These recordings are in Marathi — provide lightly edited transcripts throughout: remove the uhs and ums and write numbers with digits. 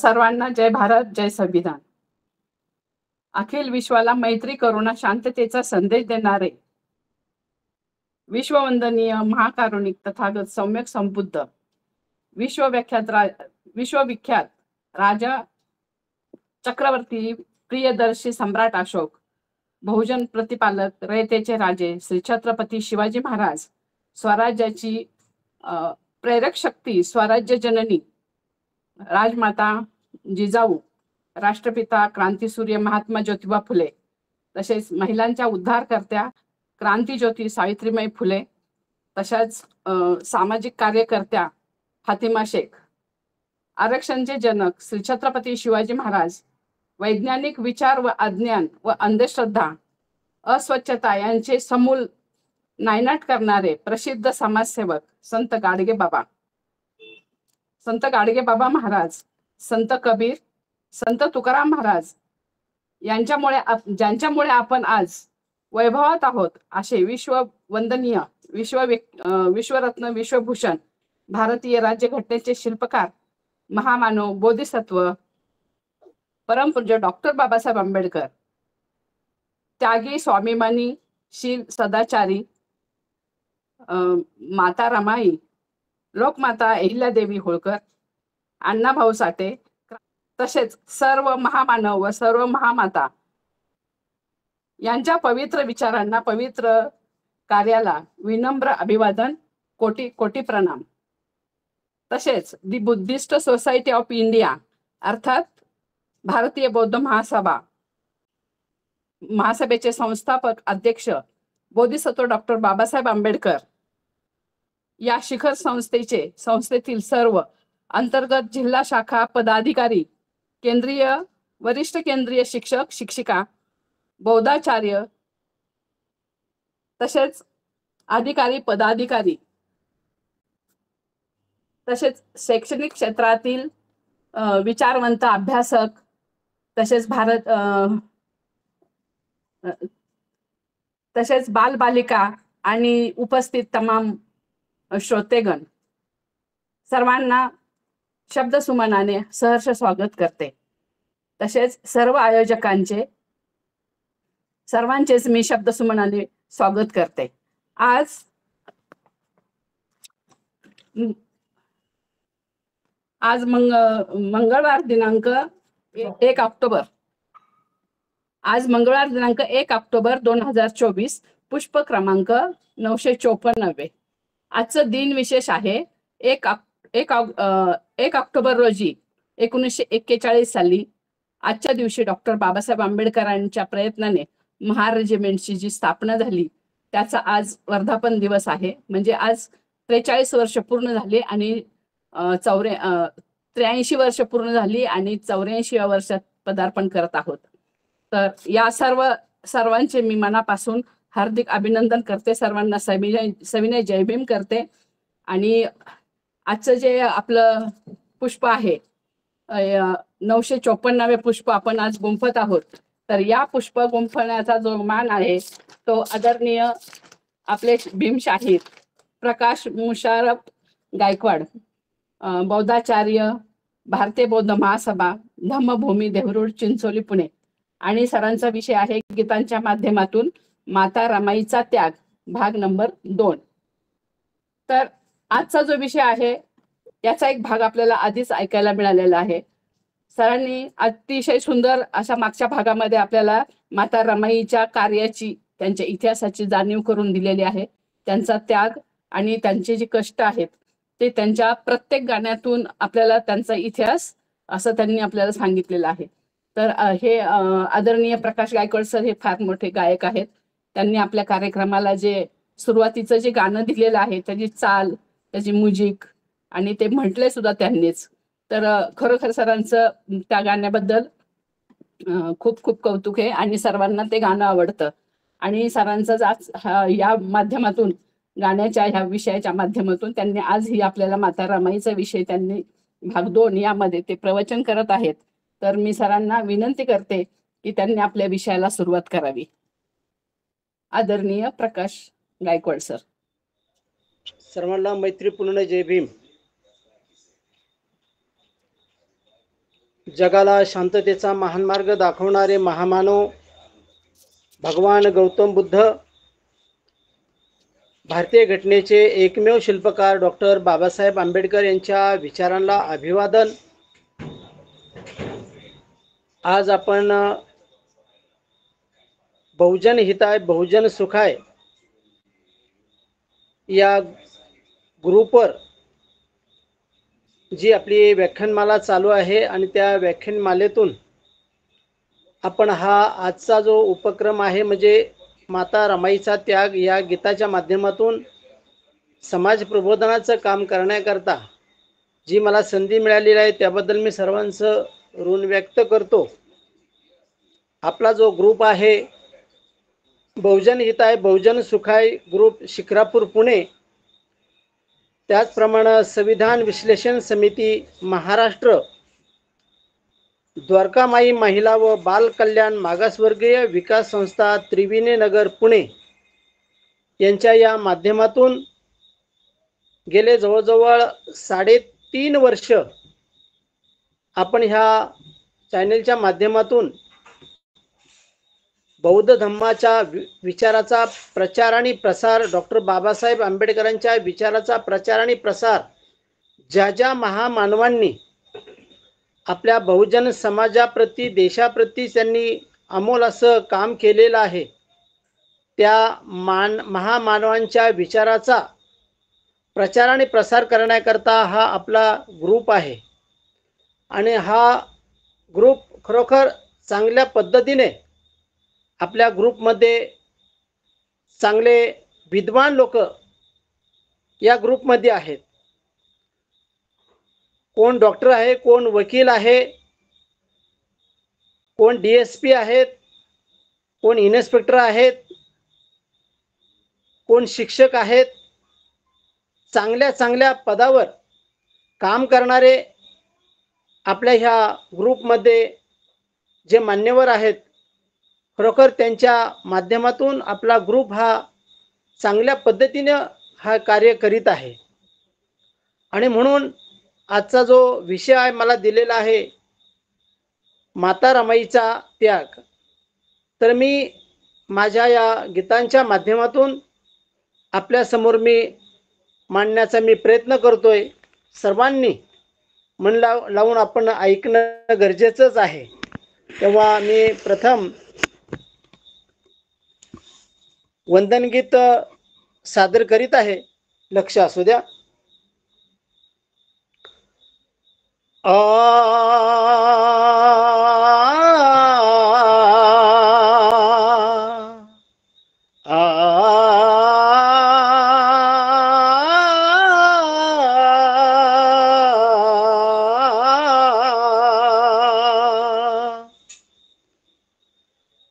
सर्वांना जय भारत, जय संविधान. अखिल विश्वाला मैत्री, करुणा, शांततेचा संदेश देणारे विश्ववंदनीय महाकारुणिक तथागत सम्यक संबुद्ध विश्वविख्यात राजा चक्रवर्ती प्रियदर्शी सम्राट अशोक, बहुजन प्रतिपालक रयतेचे राजे श्री छत्रपती शिवाजी महाराज, स्वराज्याची प्रेरक शक्ती, स्वराज्य जननी राजमाता जिजाऊ, राष्ट्रपिता क्रांतीसूर्य महात्मा ज्योतिबा फुले, तसेच महिलांच्या उद्धारकर्त्या क्रांतीज्योती सावित्रीबाई फुले, तशाच सामाजिक कार्यकर्त्या फातिमा शेख, आरक्षणचे जनक श्री छत्रपती शिवाजी महाराज, वैज्ञानिक विचार व अज्ञान व अंधश्रद्धा, अस्वच्छता यांचे समूल नायनाट करणारे प्रसिद्ध समाजसेवक संत गाडगे बाबा महाराज, संत कबीर, संत तुकाराम महाराज ज्यांच्यामुळे आपण आज वैभवात आहोत, असे विश्ववंदनीय विश्वरत्न विश्वभूषण भारतीय राज्यघटनेचे शिल्पकार महामानव बोधिसत्व परमपूज्य डॉक्टर बाबासाहेब आंबेडकर, त्यागी स्वाभिमानी शील सदाचारी माता रमाई, लोकमाता अहिल्यादेवी होळकर, अण्णाभाऊ साठे, तसेच सर्व महामानव व सर्व महामाता यांच्या पवित्र विचारांना, पवित्र कार्याला विनम्र अभिवादन, कोटी कोटी प्रणाम. तसेच दी बुद्धिस्ट सोसायटी ऑफ इंडिया अर्थात भारतीय बौद्ध महासभेचे संस्थापक अध्यक्ष बोधिसत्व डॉक्टर बाबासाहेब आंबेडकर या शिखर संस्थेतील सर्व अंतर्गत जिल्हा शाखा पदाधिकारी, वरिष्ठ केंद्रीय शिक्षक शिक्षिका, बौद्धाचार्य, तसेच अधिकारी पदाधिकारी, तसेच शैक्षणिक क्षेत्रातील विचारवंत अभ्यासक, तसेच बालबालिका आणि उपस्थित तमाम श्रोतेगण सर्वांना शब्दसुमनाने सहर्ष स्वागत करते. तसेच सर्व आयोजकांचे सर्वांचेच मी शब्दसुमनाने स्वागत करते. आज मंगळवार दिनांक 1 ऑक्टोबर 2024, पुष्प क्रमांक 954. आजचं दिन विशेष आहे. 1 ऑक्टोबर रोजी 1941 साली आजच्या दिवशी डॉक्टर बाबासाहेब आंबेडकरांच्या प्रयत्नाने महार रेजिमेंटची जी स्थापना झाली त्याचा आज वर्धापन दिवस आहे. म्हणजे आज 43 वर्ष पूर्ण झाली आणि 83 वर्ष पूर्ण झाली आणि 84व्या वर्षात पदार्पण करत आहोत. तर या सर्वांचे मी मनापासून हार्दिक अभिनंदन करते. सर्वांना सविनय जय भीम करते. आणि आजचं जे आपलं पुष्प आहे 954 पुष्प आपण आज गुंफत आहोत. तर या पुष्प गुंफण्याचा जो मान आहे तो आदरणीय आपले भीमशाहीर प्रकाश मुशारफ गायकवाड, बौद्धाचार्य, भारतीय बौद्ध महासभा, धम्मभूमी देहरुड चिंचोली पुणे, आणि सरांचा विषय आहे गीतांच्या माध्यमातून माता रमाईचा त्याग, भाग नंबर 2. तर आजचा जो विषय आहे याचा एक भाग आपल्याला आधीच ऐकायला मिळालेला आहे. सरांनी अतिशय सुंदर अशा मागच्या भागामध्ये आपल्याला माता रमाईच्या कार्याची, त्यांच्या इतिहासाची जाणीव करून दिलेली आहे. त्यांचा त्याग आणि त्यांचे जे कष्ट आहेत ते त्यांच्या प्रत्येक गाण्यातून आपल्याला त्यांचा इतिहास असं त्यांनी आपल्याला सांगितलेलं आहे. तर हे आदरणीय प्रकाश गायकवाड सर हे फार मोठे गायक आहेत. त्यांनी आपल्या कार्यक्रमाला जे सुरुवातीचं जे गाणं दिलेलं आहे त्याची चाल, त्याची म्युझिक आणि ते म्हटले सुद्धा त्यांनीच. तर खरोखर सरांचं त्या गाण्याबद्दल खूप खूप कौतुक आहे आणि सर्वांना ते गाणं आवडतं. आणि सरांचं या माध्यमातून, गाण्याच्या ह्या विषयाच्या माध्यमातून त्यांनी आज ही आपल्याला माता रमाईचा विषय त्यांनी भाग 2 यामध्ये ते प्रवचन करत आहेत. तर मी सरांना विनंती करते की त्यांनी आपल्या विषयाला सुरुवात करावी. आदरणीय प्रकाश गायकवाड सर. सर्वांना मैत्रीपूर्ण जय भीम. जगाला शांततेचा महान मार्ग दाखवणारे महामानव भगवान गौतम बुद्ध, भारतीय घटनेचे एकमेव शिल्पकार डॉक्टर बाबासाहेब आंबेडकर यांच्या विचारांना अभिवादन। आज आपण बहुजन हिताय बहुजन सुखाय या ग्रुपवर जी आपली व्याख्यानमाला चालू आहे आणि त्या व्याख्यानमालेतून आपण हा आजचा जो उपक्रम आहे म्हणजे माता रमाईचा त्याग या गीताच्या माध्यमातून समाज प्रबोधनाचं काम करण्याकरता जी मला संधी मिळालेली आहे त्याबद्दल मी सर्वांचं ऋण व्यक्त करतो। आपला जो ग्रुप आहे बहुजन हिताय बहुजन सुखाय ग्रुप शिक्रापूर पुणे, त्याचप्रमाणे संविधान विश्लेषण समिती महाराष्ट्र, द्वारकामाई महिला व बाल कल्याण मागासवर्गीय विकास संस्था त्रिवेणी नगर पुणे यांच्या या माध्यमातून गेले जवळजवळ 3.5 वर्ष आपण ह्या चॅनलच्या माध्यमातून बौद्ध धम्माच्या विचाराचा प्रचार आणि प्रसार, डॉक्टर बाबासाहेब आंबेडकरांच्या विचाराचा प्रचार आणि प्रसार ज्या ज्या महामानवांनी आपल्या बहुजन समाजाप्रती देशाप्रती त्यांनी अमोल असं काम केलेलं आहे, त्या महामानवांच्या विचाराचा प्रचार आणि प्रसार करण्याकरता हा आपला ग्रुप आहे। आणि हा ग्रुप खरोखर चांगल्या पद्धतीने आपल्या ग्रुपमध्ये चांगले विद्वान लोक या ग्रुपमध्ये आहेत। कोण डॉक्टर आहे, कोण वकील आहे, कोण DSP आहेत, कोण इन्स्पेक्टर आहेत, कोण शिक्षक आहेत। चांगल्या चांगल्या पदावर काम करणारे आपल्या ह्या ग्रुपमध्ये जे मान्यवर आहेत, खरोखर त्यांच्या माध्यमातून आपला ग्रुप हा चांगल्या पद्धतीने हा कार्य करीत आहे। आणि म्हणून आजचा जो विषय आहे मला दिलेला आहे माता रमाईचा त्याग, तर मी माझ्या या गीतांच्या माध्यमातून आपल्या समोर मी मांडण्याचा मी प्रयत्न करतोय। सर्वांनी मन लावून आपण ऐकणं गरजेचंच आहे। तेव्हा मी प्रथम वंदन गीत सादर करीत आहे, लक्ष असू द्या।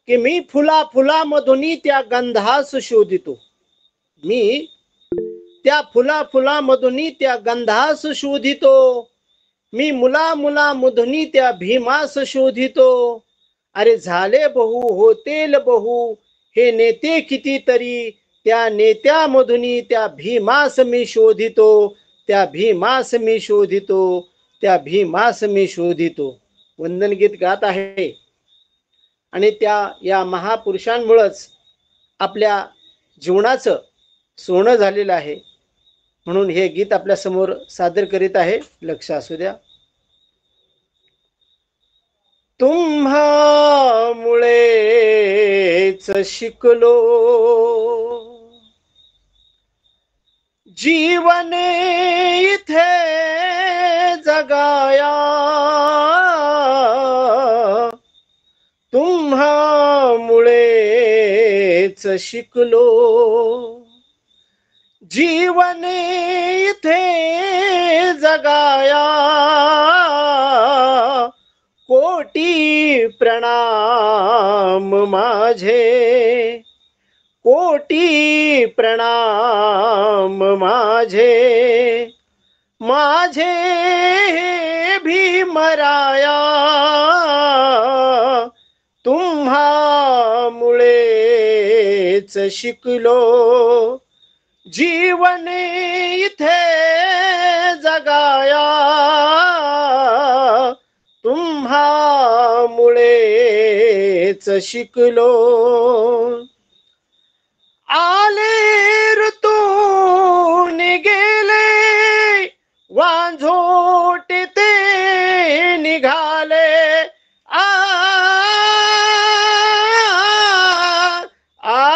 की मी फुला फुला मधुनी त्या गंधास शोधितो, मी त्या फुला फुला मधुनी त्या गंधास शोधितो, मी मुला मुला मधुनी त्या भीमास शोधितो। अरे झाले बहु होतेल बहु हे नेते कितीतरी, त्या नेत्या मधुनी त्या भीमास मी शोधितो, त्या भीमास मी शोधितो, त्या भीमास मी शोधितो। वंदन गीत गात आहे आणि त्या या महापुरुषांमुळेच आपल्या जीवनाचं सोनं झालेलं आहे। म्हणून हे गीत आपल्या समोर सादर करीत आहे, लक्ष असू द्या। तुम्हामुळेच शिकलो जीवन इथे जगाया, तुम्हामुळेच शिकलो जीवन इथे जगाया, कोटी प्रणाम माझे, कोटी प्रणाम माझे, माझे भीमराया, तुम्हामुळेच शिकलो जीवन इथे जगाया, तुम्हामुळेच तुम्हामुळेच शिकलो. आले ऋतून गेले वांझोटे ते निघाले. आ आ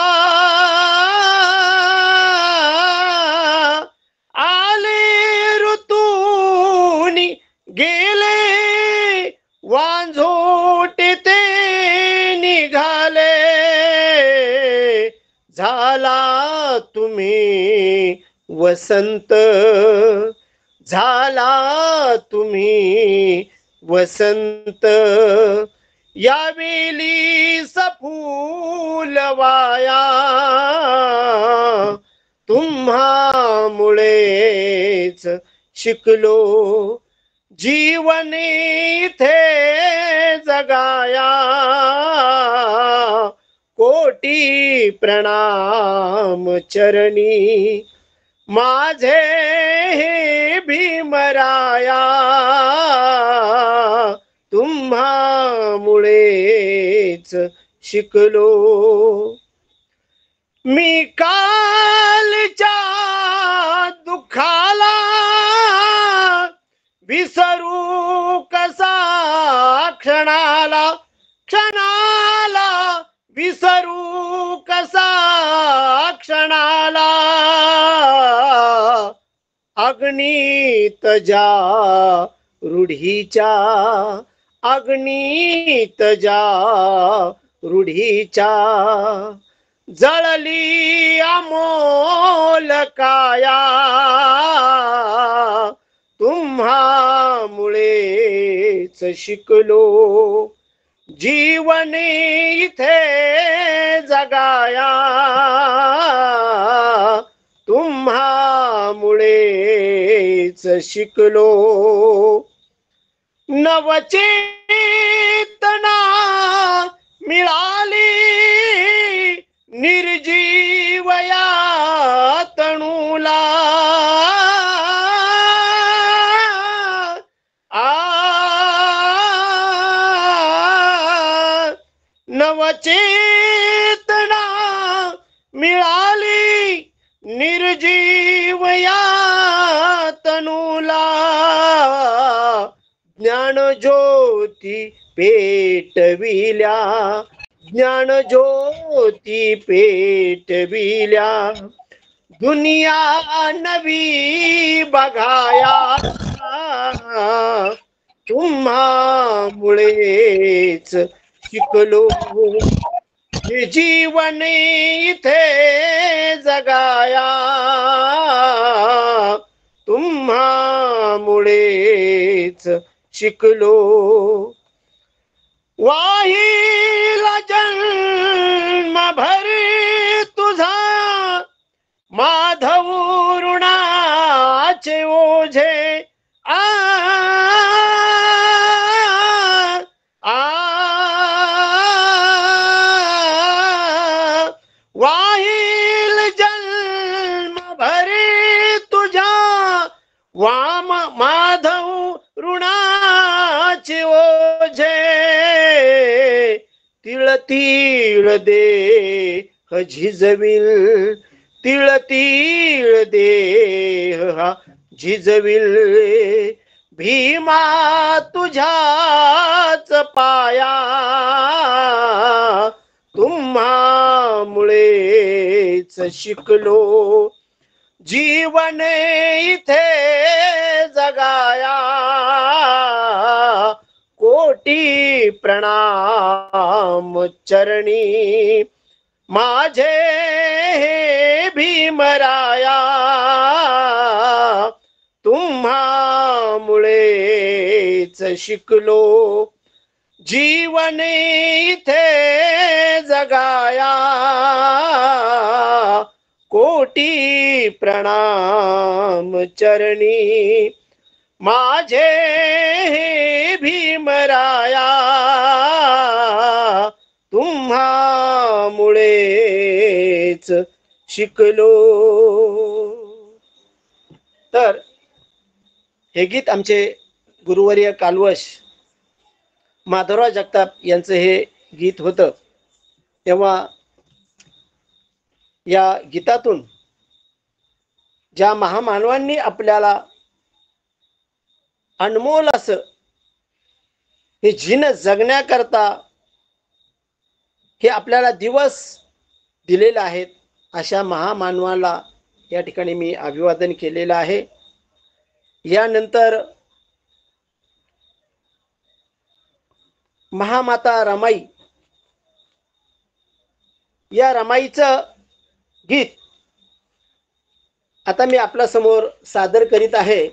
आले ऋतून गेले वांझोटे ते निघाले. झाला तुम्ही वसंत, झाला तुम्ही वसंत. यावेळी फुलवाया तुम्हामुळेच शिकलो. जीवन इथे जगाया कोटी प्रणाम चरणी. माझे हे भीमराया तुम्हामुळेच शिकलो. मी कालच्या दुःखाला विसरू कसा क्षणाला, क्षणाला विसरू कसा क्षणाला. अग्नीत ज्या रूढीच्या, अग्नीत ज्या रूढीच्या जळली अमोल काया तुम्हामुळेच शिकलो. जीवन इथे जगाया तुम्हामुळेच शिकलो. नवचेतना मिळाली निर्जीवया तणूला. नवचेतना मिळाली निर्जीवया तनूला. ज्ञानज्योती पेटविल्या, ज्ञानज्योती पेटविल्या. दुनिया नवी बघाया तुम्हामुळेच शिकलो. हे जीवन इथे जगाया तुम्हामुळेच शिकलो. वाहिला जन्मभर तुझा माधव ऋणाचे ओझे. आ वाहिल जन्म भरे तुझा वाम माधव ऋणाचे ओझे. तिळ तिळ देह झिजविल, तिळ तिळ देह हा झिजविल. भीमा तुझ्याच पाया तुम्हामुळेच शिकलो. जीवन इथे जगाया कोटी प्रणाम चरणी. माझे हे भीमराया तुम्हामुळेच शिकलो. जीवन इथे जगाया कोटी प्रणाम चरणी. माझे हे भीमराया तुम्हामुळेच शिकलो. तर हे गीत आमचे गुरुवर्य कालवश माधवराव जगताप यांचं हे गीत होतं. तेव्हा या गीतातून ज्या महामानवांनी आपल्याला अनमोल असं हे जीवन जगण्याकरता हे आपल्याला दिवस दिलेले आहेत, अशा महामानवाला या ठिकाणी मी अभिवादन केलेलं आहे. यानंतर महामाता रमाई, या रमाईचं गीत आता मी आपल्या समोर सादर करीत आहे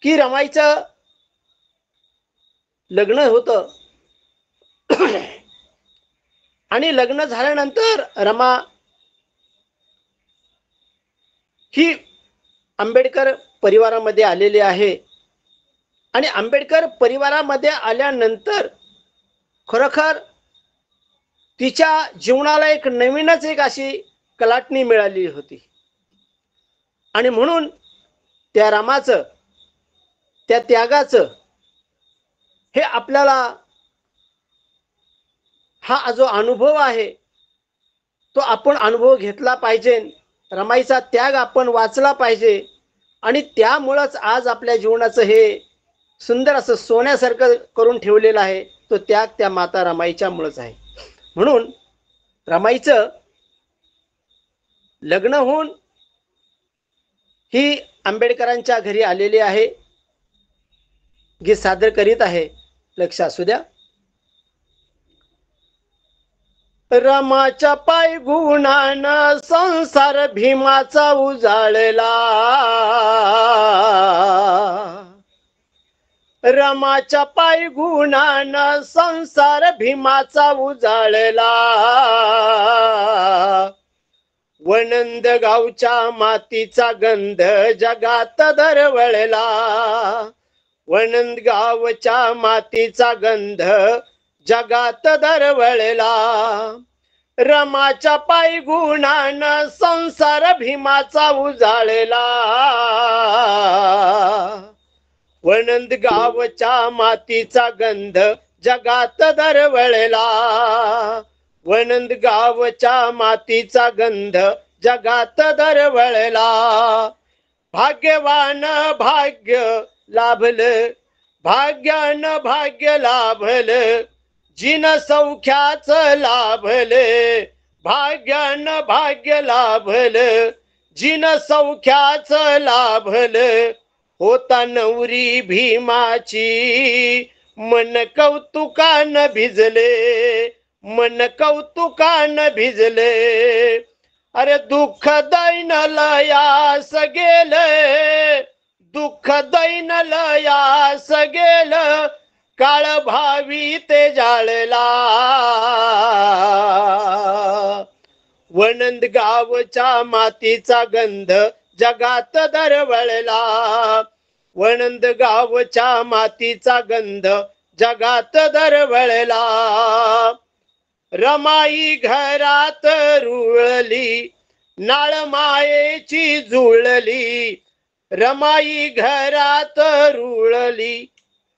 की रमाईचं लग्न होतं आणि लग्न झाल्यानंतर रमा ही आंबेडकर परिवारामध्ये आलेली आहे आणि आंबेडकर परिवारामध्ये आल्यानंतर खरोखर तिच्या जीवनाला एक नवीनच एक अशी कलाटणी मिळाली होती आणि म्हणून त्या रामाचं, त्या त्यागाचं हे आपल्याला हा जो अनुभव आहे तो आपण अनुभव घेतला पाहिजे. रमाईचा त्याग आपण वाचला पाहिजे आणि त्यामुळेच आज आपल्या जीवनाचं हे सुंदर असं सोन्यासारखं करून ठेवलेलं आहे. तो त्याग त्या माता रमाईच्या मुळेच आहे. म्हणून रमाईचं लग्न होऊन ही आंबेडकरांच्या घरी आलेली आहे. गीत सादर करीत आहे, लक्ष असू द्या. रमाच्या पाय गुणानं संसार भीमाचा उजाळला, रमाच्या पाय गुणानं संसार भीमाचा उजाळला, वनंद गावच्या मातीचा गंध जगात दरवळला, वनंद गावच्या मातीचा गंध जगात दरवळला, रमाच्या पायी गुणानं संसार भीमाचा उजाळला, वनंद गावच्या मातीचा गंध जगात दरवळला, वनंद गावच्या मातीचा गंध जगात दरवळला, भाग्यवान भाग्य लाभलं, भाग्यानं भाग्य लाभलं, जिन सौख्याच लाभले, भाग्यानं भाग्य लाभलं, जिन सौख्याच लाभलं, होता नवरी भीमाची मन कौतुकान भिजले, मन कौतुकान भिजले, अरे दुःख दैन लयास गेले, दुःख दैन लयास गेलं, काळ भावी ते जाळला, वनंद गावच्या मातीचा गंध जगात दरवळला, वनंद गावच्या मातीचा गंध जगात दरवळला, रमाई घरात रुळली, नाळ मायेची जुळली, रमाई घरात रुळली,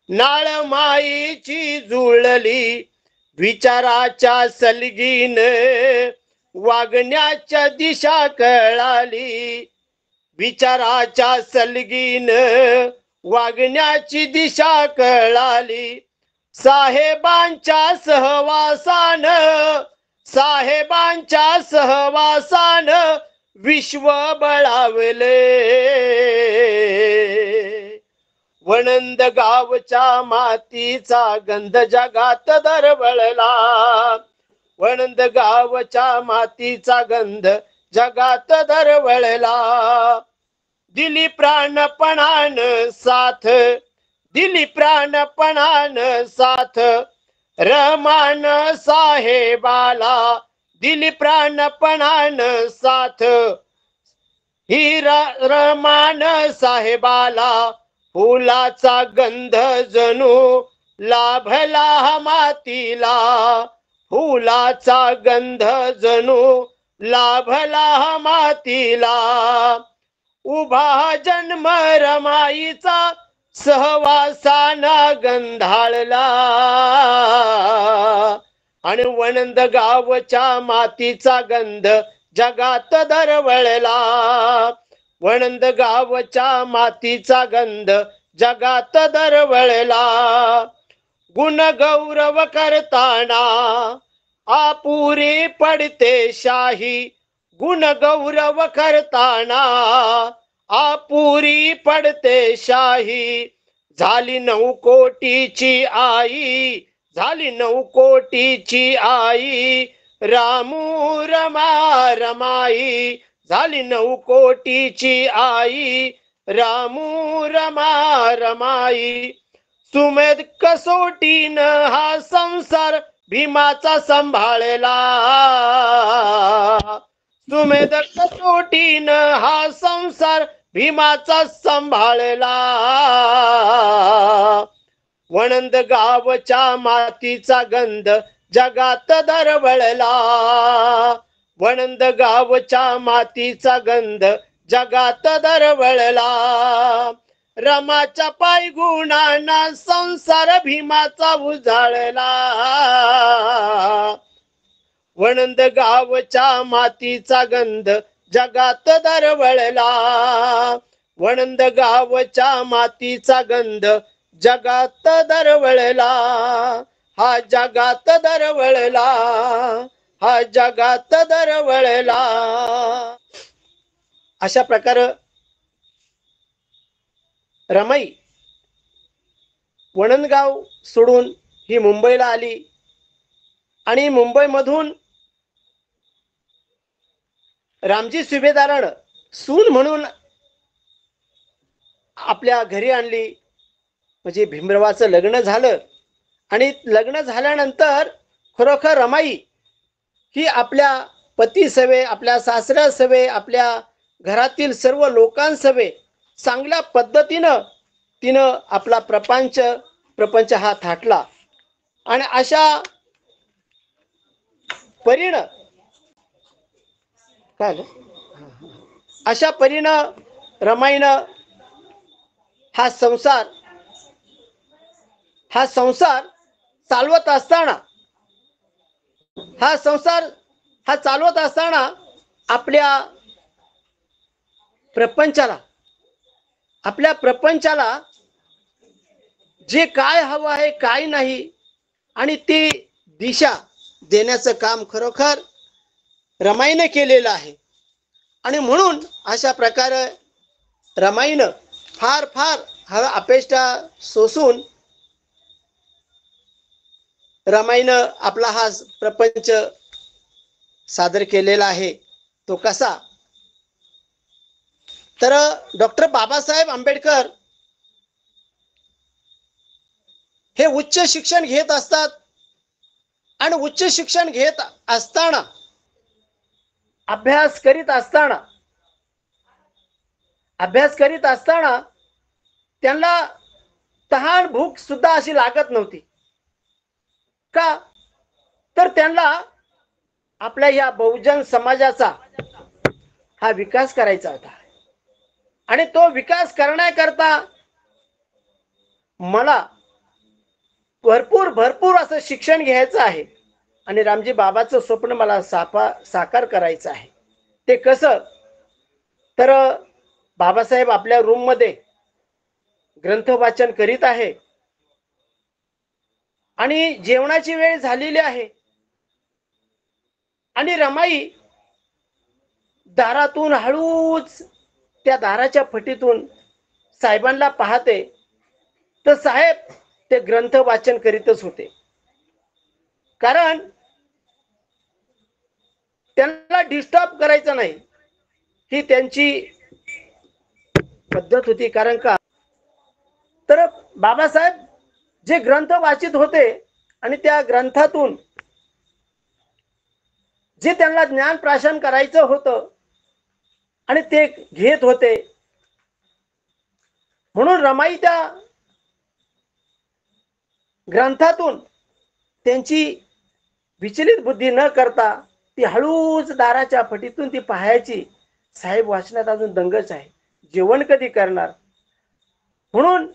नाळ मायेची जुळली, विचाराच्या सलगीन वागण्याच्या दिशा कळाली, विचाराच्या सलगीन वागण्याची दिशा कळाली, साहेबांच्या सहवासान, साहेबांच्या सहवासान विश्व बळावले, वनंद गावच्या मातीचा गंध जगात दरवळला, वनंद गावच्या मातीचा गंध जगात दरवळला, दिली प्राणपणान साथ, दिली प्राणपणान साथ, रमान साहेबाला दिली प्राणपणान साथ, ही रमान साहेबाला फुलाचा गंध जणू लाभला मातीला, फुलाचा गंध जणू लाभला मातीला, उभा जन्म रमाईचा सहवासाना गंधाळला आणि वणंद गावच्या मातीचा गंध जगात दरवळला. वणंद गावच्या मातीचा गंध जगात दरवळला. गुण गौरव करताना आपुरी पडते शाही. गुण गौरव करताना आपुरी पडते शाही. झाली 9 कोटीची आई, झाली 9 कोटीची आई, रामू रमा रमाई. झाली 9 कोटीची आई, रामू रमा रमाई. सुमेध कसोटीनं हा संसार भीमाचा सांभाळला. सुमेध कसोटीनं हा संसार भीमाचा सांभाळला. वणंद गावच्या मातीचा गंध जगात दरवळला. वणंद गावच्या मातीचा गंध जगात दरवळला. रमाच्या पाय गुणांना संसार भीमाचा उजाळला. वणंद गावच्या मातीचा गंध जगात दरवळला. वणंद गावच्या मातीचा गंध जगात दरवळला. हा जगात दरवळला, हा जगात दरवळला. अशा प्रकारे रमाई वणंदगाव सोडून ही मुंबईला आली आणि मुंबईमधून रामजी सुभेदारानं सून म्हणून आपल्या घरी आणली. म्हणजे भीमरावाचं लग्न झालं आणि लग्न झाल्यानंतर खरोखर रमाई ही आपल्या पती सवे, आपल्या सासऱ्या सवे, आपल्या घरातील सर्व लोकांसवे चांगल्या पद्धतीनं तिनं आपला प्रपंच हा थाटला. आणि अशा परीनं काय अशा परीनं रमाईनं हा संसार चालवत असताना आपल्या प्रपंचाला जे काय हवं आहे काय नाही आणि ती दिशा देण्याचं काम खरोखर रमाईनं केलेलं आहे. आणि म्हणून अशा प्रकारे रमाईनं फार अपेष्टा सोसून रमाईनं आपला हा प्रपंच सादर केलेला आहे. तो कसा तर डॉक्टर बाबासाहेब आंबेडकर हे उच्च शिक्षण घेत असतात आणि उच्च शिक्षण घेत असताना अभ्यास करीत असताना त्यांना तहान भूक सुद्धा अशी लागत नव्हती. का तर त्यांना आपल्या या बहुजन समाजाचा हा विकास करायचा होता आणि तो विकास करण्याकरता मला भरपूर असं शिक्षण घ्यायचं आहे आणि रामजी बाबाचं स्वप्न मला साकार करायचं आहे. ते कसं तर बाबासाहेब आपल्या रूम मध्ये ग्रंथ वाचन करीत आहे आणि जेवणाची वेळ झालेली आहे आणि रमाई दारातून हळूच त्या दाराच्या फटीतून साहेबांना पाहते तर साहेब ते ग्रंथ वाचन करीतच होते. कारण त्यांना डिस्टर्ब करायचं नाही ही त्यांची पद्धत होती. कारण का तर बाबासाहेब जे ग्रंथ वाचित होते आणि त्या ग्रंथातून जे त्यांना ज्ञान प्राशन करायचं होतं आणि ते घेत होते. म्हणून रमाई त्या ग्रंथातून त्यांची विचलित बुद्धी न करता ती हळूच दाराच्या फटीतून ती पाहायची. साहेब वाचनात अजून दंगच आहे, जेवण कधी करणार. म्हणून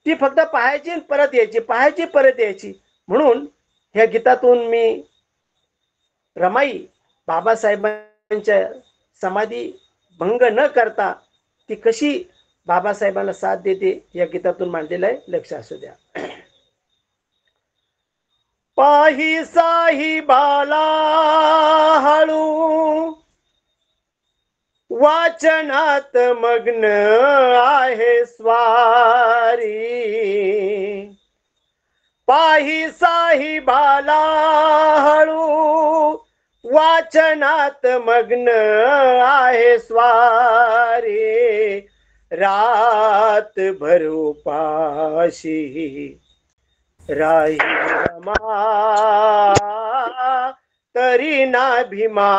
ती फक्त पाहायची आणि परत यायची, पाहायची परत यायची. म्हणून ह्या गीतातून मी रमाई बाबासाहेबांच्या समाधी भंग न करता ती कशी बाबासाहेबांना साथ देते या गीतातून मांडलेलं आहे, लक्ष असू द्या. पाही साहिबाला हळू वाचनात मग्न आहे स्वारी. पाही साहिबाला हळू वाचनात मग्न आहे स्वारी. रात भर उपाशी राही रमा तरी ना भीमा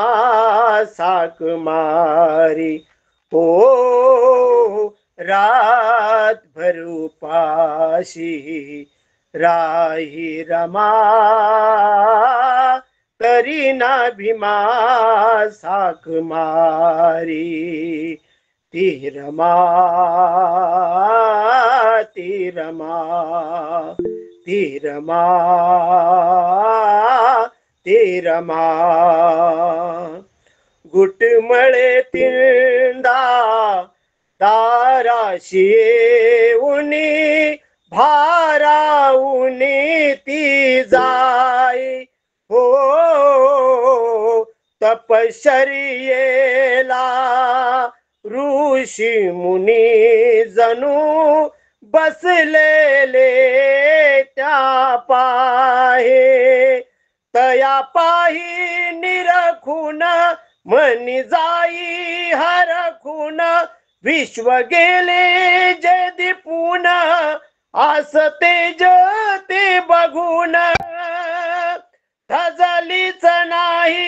साक मारी. हो रात भर उपाशी राही रमा तरी ना भीमा साक मारी. ती रमा ती रमा ती रमा ती रमा. गुटमळे तिंदा दाराशी उनी भाराऊनी ती जाई. हो तपश्चर्येला ऋषी मुनी जणू बसलेले त्या पाहे. तया पाही निरखून मनी जाई हरखून विश्व गेले जे दिपून आस तेज ते बघून धजलीच नाही.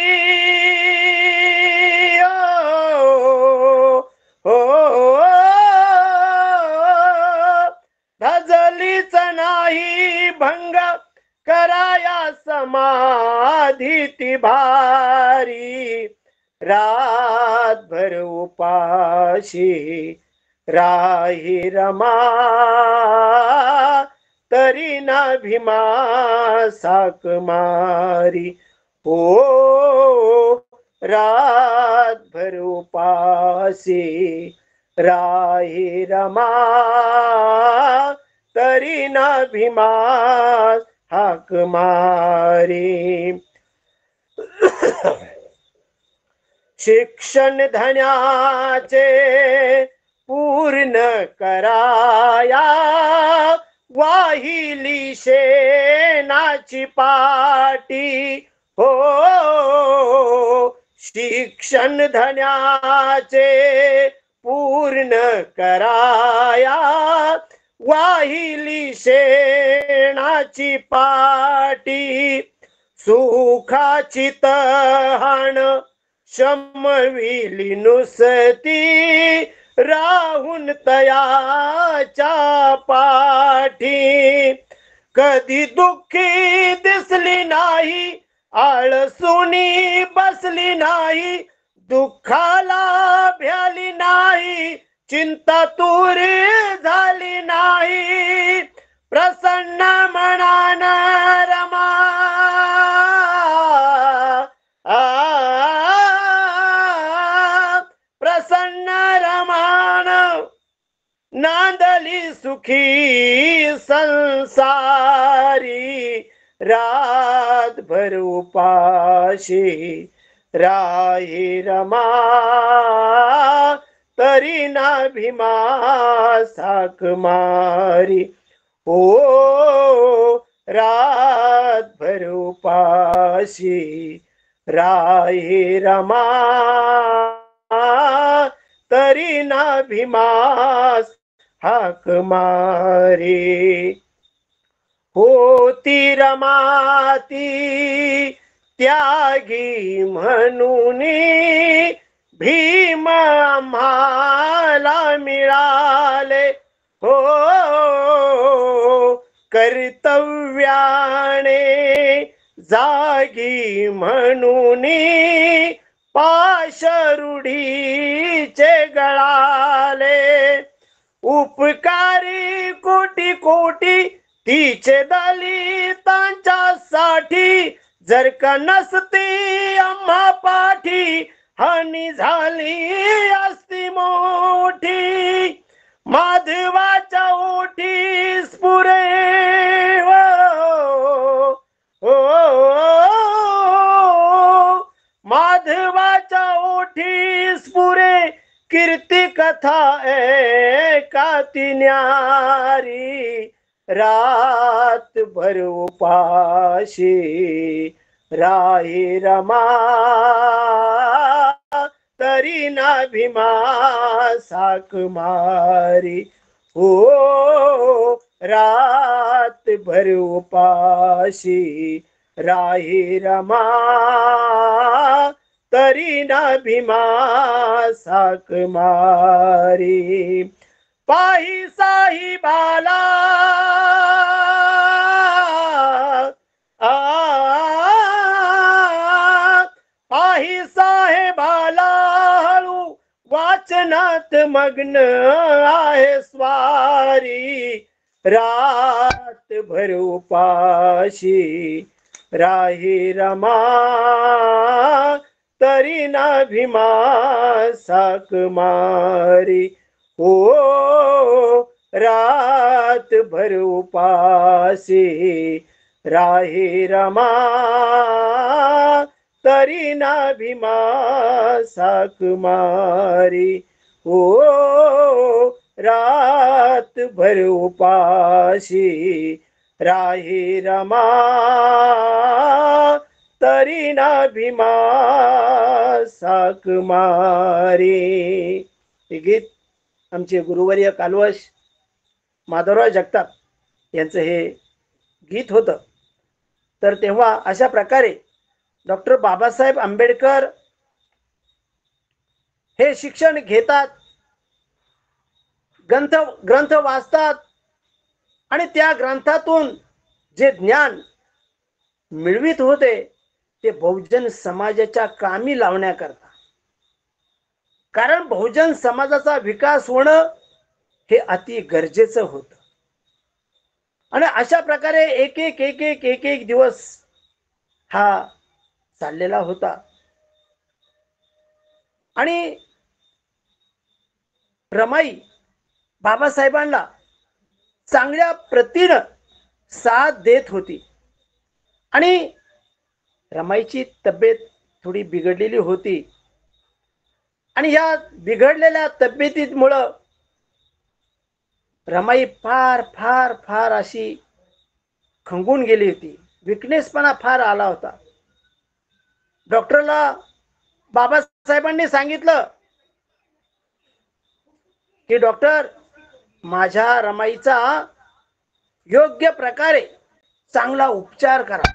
धजलीच नाही भंग कराया समाधी ती भारी. रातभर उपाशी राही रमा तरी ना भीमा साक मारी. हो रातभर उपाशी राही रमा तरी ना भीमा हाक मारी. शिक्षण धन्याचे पूर्ण कराया वाहिली शेणाची पाटी. हो शिक्षण धन्याचे पूर्ण कराया वाहिली शेणाची पाटी. सुखाची तहान शमविली नुसती राहून तयाच्या पाठी. कधी दुःखी दिसली नाही आळसुनी बसली नाही. दुःखाला भ्याली नाही चिंता दूर झाली नाही. प्रसन्न मनान रमा प्रसन्न रमान नांदली सुखी संसारी. रातभर उपाशी राही रमा तरी ना भीमा साक मारी. हो रातभर उपाशी राही रमा तरी ना भीमास हाक मारी. होती रमाती त्यागी म्हणून भीम आम्हाला मिळाले. हो कर्तव्याने जागी म्हणून पाशरुढीचे गळाले. उपकारी कोटी कोटी तिचे दलितांच्या साठी, जर का नसती आम्हा पाठी हानी झाली असती मोठी. माधवाच्या ओठी स्फुरे माधवाच्या ओठी स्फुरे कीर्ती कथा एका ती न्यारी. रात भर उपाशी राही रमा, तरी ना भीमा साक मारी. ओ रात भर उपाशी राही रमा, तरी ना भीमा साक मारी. पाही साहिबाला पाही साहेबाला हळू वाचनात मग्न आहे स्वारी. रात भर उपाशी राही रमा, तरी ना भीमा साक मारी. ओ रात भर उपाशी राही रमा, तरी ना भीमा साक मारी. ओ रात भर उपाशी राही रमा, तरी ना भीमा साक मारी. हे गीत आमचे गुरुवर्य कालवश माधवराव जगताप यांचं हे गीत होतं. तर तेव्हा अशा प्रकारे डॉक्टर बाबासाहेब आंबेडकर हे शिक्षण घेतात, ग्रंथ वाचतात आणि त्या ग्रंथातून जे ज्ञान मिळवित होते ते बहुजन समाजाच्या कामी लावण्याकरता. कारण बहुजन समाजाचा विकास होणं हे अति गरजेचं होतं. आणि अशा प्रकारे एक एक दिवस हा चाललेला होता. आणि रमाई बाबासाहेबांना चांगल्या प्रतीनं साथ देत होती. आणि रमाईची तब्येत थोडी बिघडलेली होती. आणि या बिघडलेल्या तब्येतीमुळं रमाई फार फार फार अशी खंगून गेली होती. विकनेसपणा फार आला होता. डॉक्टरला बाबासाहेबांनी सांगितलं की डॉक्टर, माझ्या रमाईचा योग्य प्रकारे चांगला उपचार करा.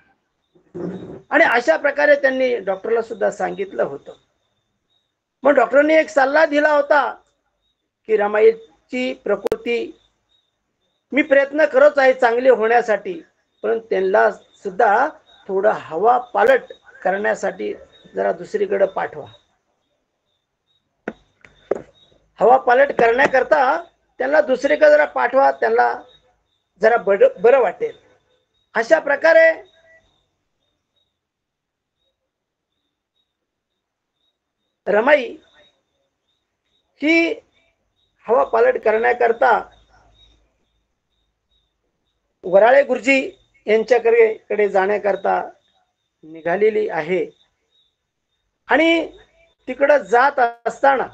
आणि अशा प्रकारे त्यांनी डॉक्टरला सुद्धा सांगितलं होतं. मग डॉक्टरांनी एक सल्ला दिला होता की रमाईची प्रकृती मी प्रयत्न करत आहे चांगली होण्यासाठी, पण त्यांना सुद्धा थोडं हवा पालट करण्यासाठी जरा दुसरीकडे पाठवा. हवा पालट करण्याकरता त्यांना दुसरीकडे जरा पाठवा, त्यांना जरा बरं वाटेल. अशा प्रकारे रमाई ही हवा पालट करण्याकरता वराळे गुरुजी यांच्याकडे जाण्याकरता निघालेली आहे. आणि तिकडं जात असताना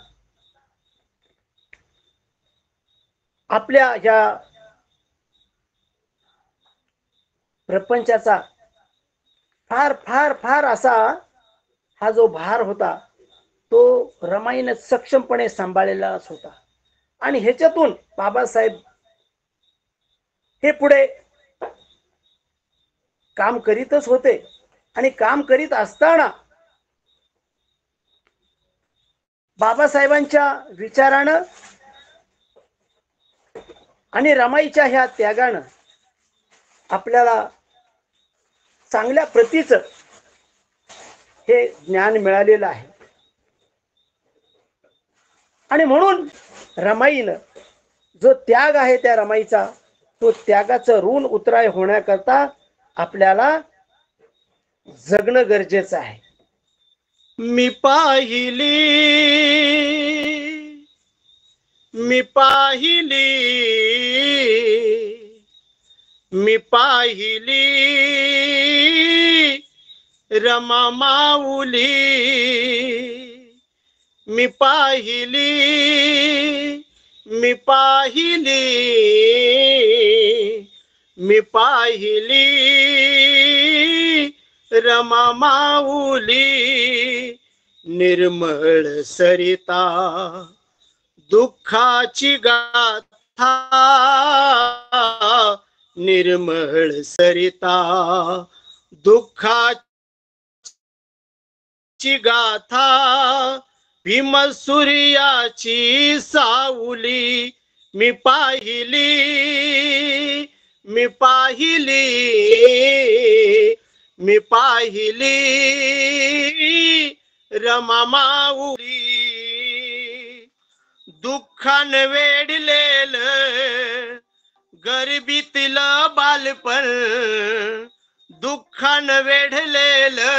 आपल्या या प्रपंचाचा फार फार फार असा हा जो भार होता तो रमाईने सक्षमपणे सांभाळलेलाच होता. आणि ह्याच्यातून बाबासाहेब हे पुढे काम करीतच होते. आणि काम करीत असताना बाबासाहेबांच्या विचारानं आणि रमाईच्या ह्या त्यागानं आपल्याला चांगल्या प्रतीचं हे ज्ञान मिळालेलं आहे. आणि म्हणून रमाईनं जो त्याग आहे त्या रमाईचा, तो त्यागाचं ऋण उतराय होण्याकरता आपल्याला जगणं गरजेचं आहे. मी पाहिली मी पाहिली मी पाहिली रमा माऊली, मी पाहिली मी पाहिली मी पाहिली रमा माऊली, निर्मळ सरिता दुःखाची गाथा, निर्मळ सरिता दुःखाची गाथा, भीम सूर्याची सावली, मी पाहिली मी पाहिली मी पाहिली रमा माऊली, दुःखान वेढलेलं गरिबीतलं बालपण, दुःखान वेढलेलं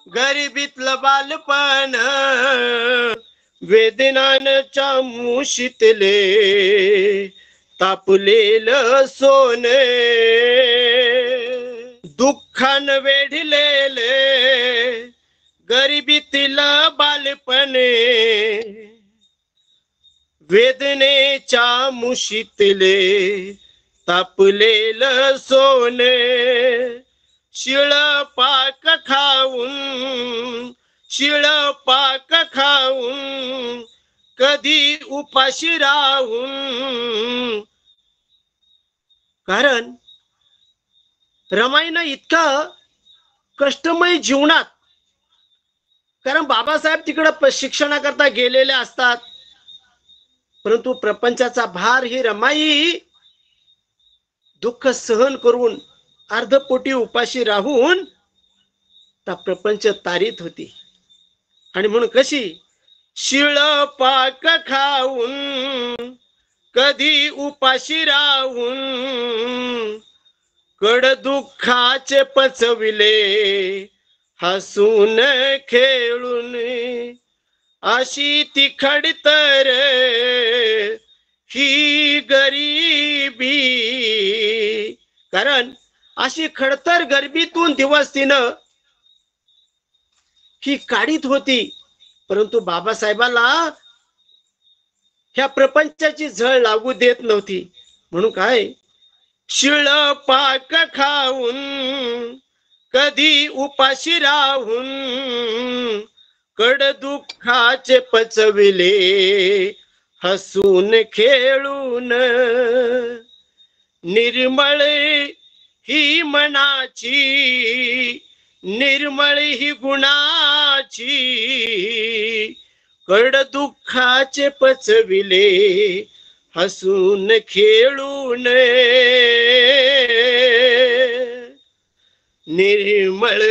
गरिबीतलं बालपण, वेदनांच्या मुशीतले तापलेलं सोने, दुःखान वेढलेले गरिबीतलं बालपणे, वेदनेच्या मुशीतले तापलेलं सोने, शिळ पाक खाऊन शिळ पाक खाऊन कधी उपाशी राहून, कारण रमाईनं इतकं कष्टमय जीवनात, कारण बाबासाहेब तिकडं शिक्षणाकरता गेलेले असतात, परंतु प्रपंचाचा भार ही रमाई दुःख सहन करून अर्धपोटी उपाशी राहून त्या प्रपंच तारीत होती. आणि म्हणून कशी शिळ पाक खाऊन कधी उपाशी राहून, कड दुःखाचे पचविले हसून खेळून, अशी ती खडतर ही गरिबी, कारण अशी खडतर गरिबीतून दिवस तिनं ही काढीत होती. परंतु बाबासाहेबाला ह्या प्रपंचाची झळ लागू देत नव्हती. म्हणून काय शिळ पाक खाऊन कधी उपाशी राहून, कड दुःखाचे पचविले हसून खेळून, निर्मळ ही मनाची निर्मळ ही गुणाची, कड दुःखाचे पचविले हसून खेळून, निर्मळ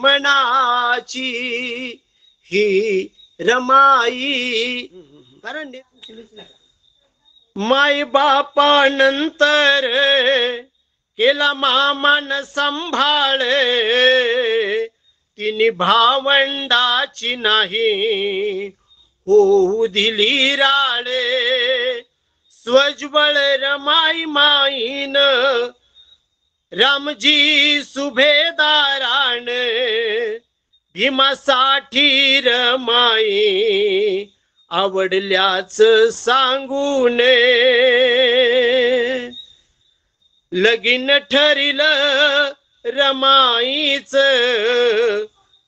मनाची ही रमाई, कारण माय बापानंतर केला मामान सांभाळ, तिने भावंडाची नाही होऊ दिली राळे, स्वज्वळ रमाई माईन रामजी सुभेदारान, भीमासाठी रमाई आवडल्याच सांगून, लगीन ठरिलं रमाईच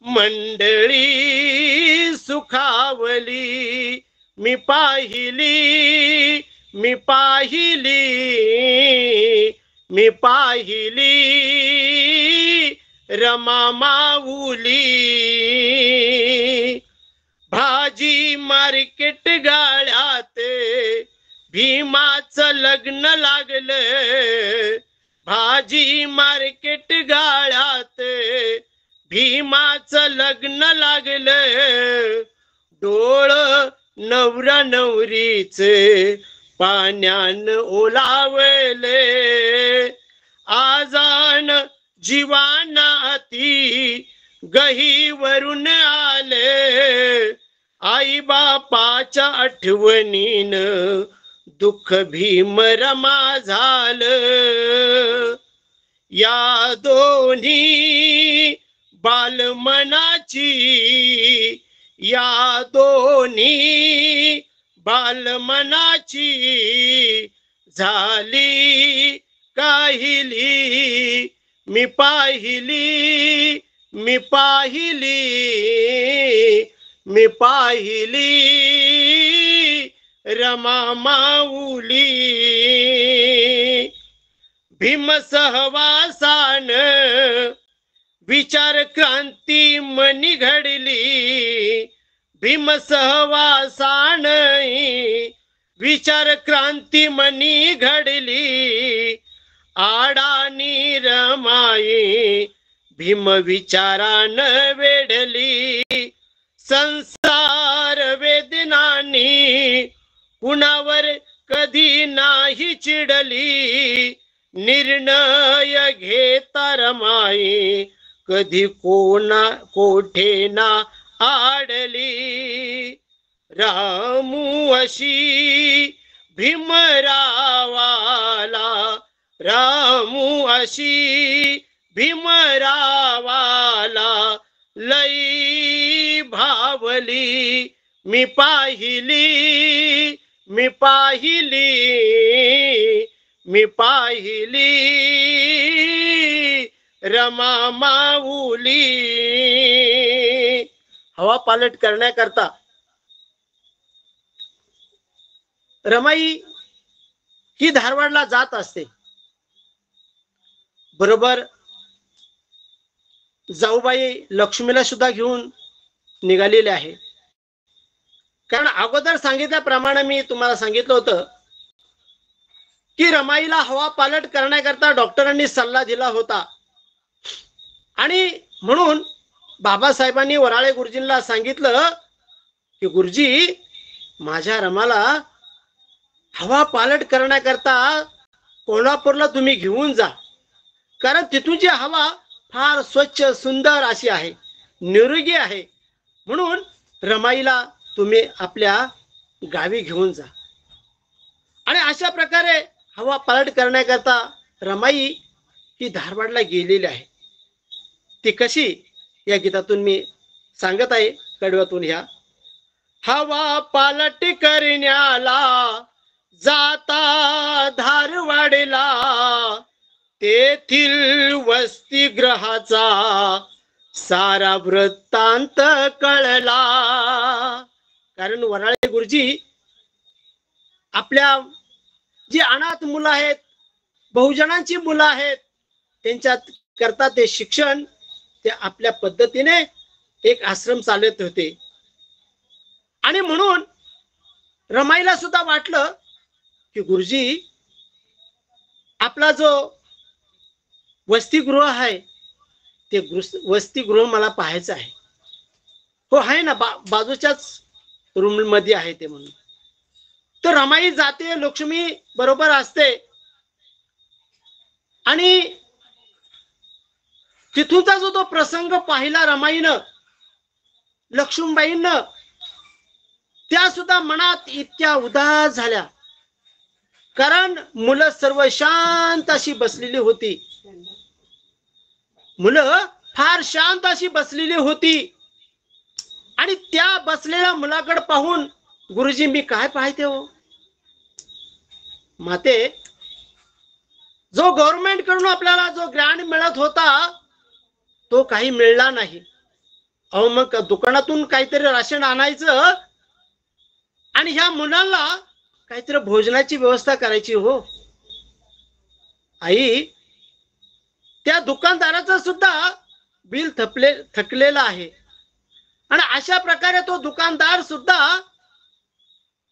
मंडळी सुखावली, मी पाहिली मी पाहिली मी पाहिली रमा माऊली, भाजी मार्केट गाळ्यात भीमाचं लग्न लागलं, भाजी मार्केट गाळ्यात भीमाचं लग्न लागलं, डोळ नवरा नवरीच पाण्यान ओलावले आजान जीवानाती गहीवरून आले आई बापाच्या आठवणीन दुःख भीमरमा झालं या दोन्ही बालमनाची या दोन्ही बालमनाची झाली काहिली मी पाहिली मी पाहिली मी पाहिली रमा माऊली भीम सहवासान विचार क्रांती मनी घडली भीम सहवासान विचार क्रांती मनी घडली आडानी रमाई भीम विचारान वेढली संसार वेदनानी कुणावर कधी नाही चिडली निर्णय घेता रमाई कधी कोठे ना आडली रामू अशी भीमरावाला रामू अशी भीमरावाला लई भावली मी पाहिली मी पाहिली मी पाहिली रमा माऊली हवा पालट करण्याकरता रमाई ही धारवाडला जात असते बरोबर जाऊबाई लक्ष्मीला सुद्धा घेऊन निघालेले आहे कारण अगोदर सांगितल्याप्रमाणे मी तुम्हाला सांगितलं होतं की रमाईला हवा पालट करण्याकरता डॉक्टरांनी सल्ला दिला होता आणि म्हणून बाबासाहेबांनी वराळे गुरुजींना सांगितलं की गुरुजी माझ्या रमाला हवा पालट करण्याकरता कोल्हापूरला तुम्ही घेऊन जा कारण तिथूनची हवा फार स्वच्छ सुंदर अशी आहे निरोगी आहे म्हणून रमाईला तुम्ही आपल्या गावी घेऊन जा आणि अशा प्रकारे हवा पालट करण्याकरता रमाई ही धारवाडला गेलेली आहे ती कशी या गीतातून मी सांगत आहे कडव्यातून ह्या हवा पालट करण्याला जाता धारवाडला तेथील वसतिगृहाचा सारा वृत्तांत कळला कारण वराळे गुरुजी आपल्या जी अनाथ मुलं आहेत बहुजनांची मुलं आहेत त्यांच्यात करता ते शिक्षण ते आपल्या पद्धतीने एक आश्रम चालवत होते आणि म्हणून रमाईला सुद्धा वाटलं की गुरुजी आपला जो वसतिगृह आहे ते वसतिगृह मला पाहायचं आहे हो आहे ना बाजूच्याच रूम मध्ये आहे ते म्हणून तर रमाई जाते लक्ष्मी बरोबर असते आणि तिथूनचा जो तो प्रसंग पाहिला रमाईनं लक्ष्मीबाईंना त्या सुद्धा मनात इतक्या उदास झाल्या कारण मुलं सर्व शांत अशी बसलेली होती मुलं फार शांत अशी बसलेली होती आणि त्या बसलेल्या मुलाकडे पाहून गुरुजी मी काय पाहते हो माते जो गव्हर्नमेंट कडून आपल्याला जो ग्रँट मिळत होता तो काही मिळला नाही अहो मग दुकानातून काहीतरी राशन आणायचं आणि ह्या मुलांना काहीतरी भोजनाची व्यवस्था करायची हो आई त्या दुकानदाराचं सुद्धा बिल थकलेलं आहे आणि अशा प्रकारे तो दुकानदार सुद्धा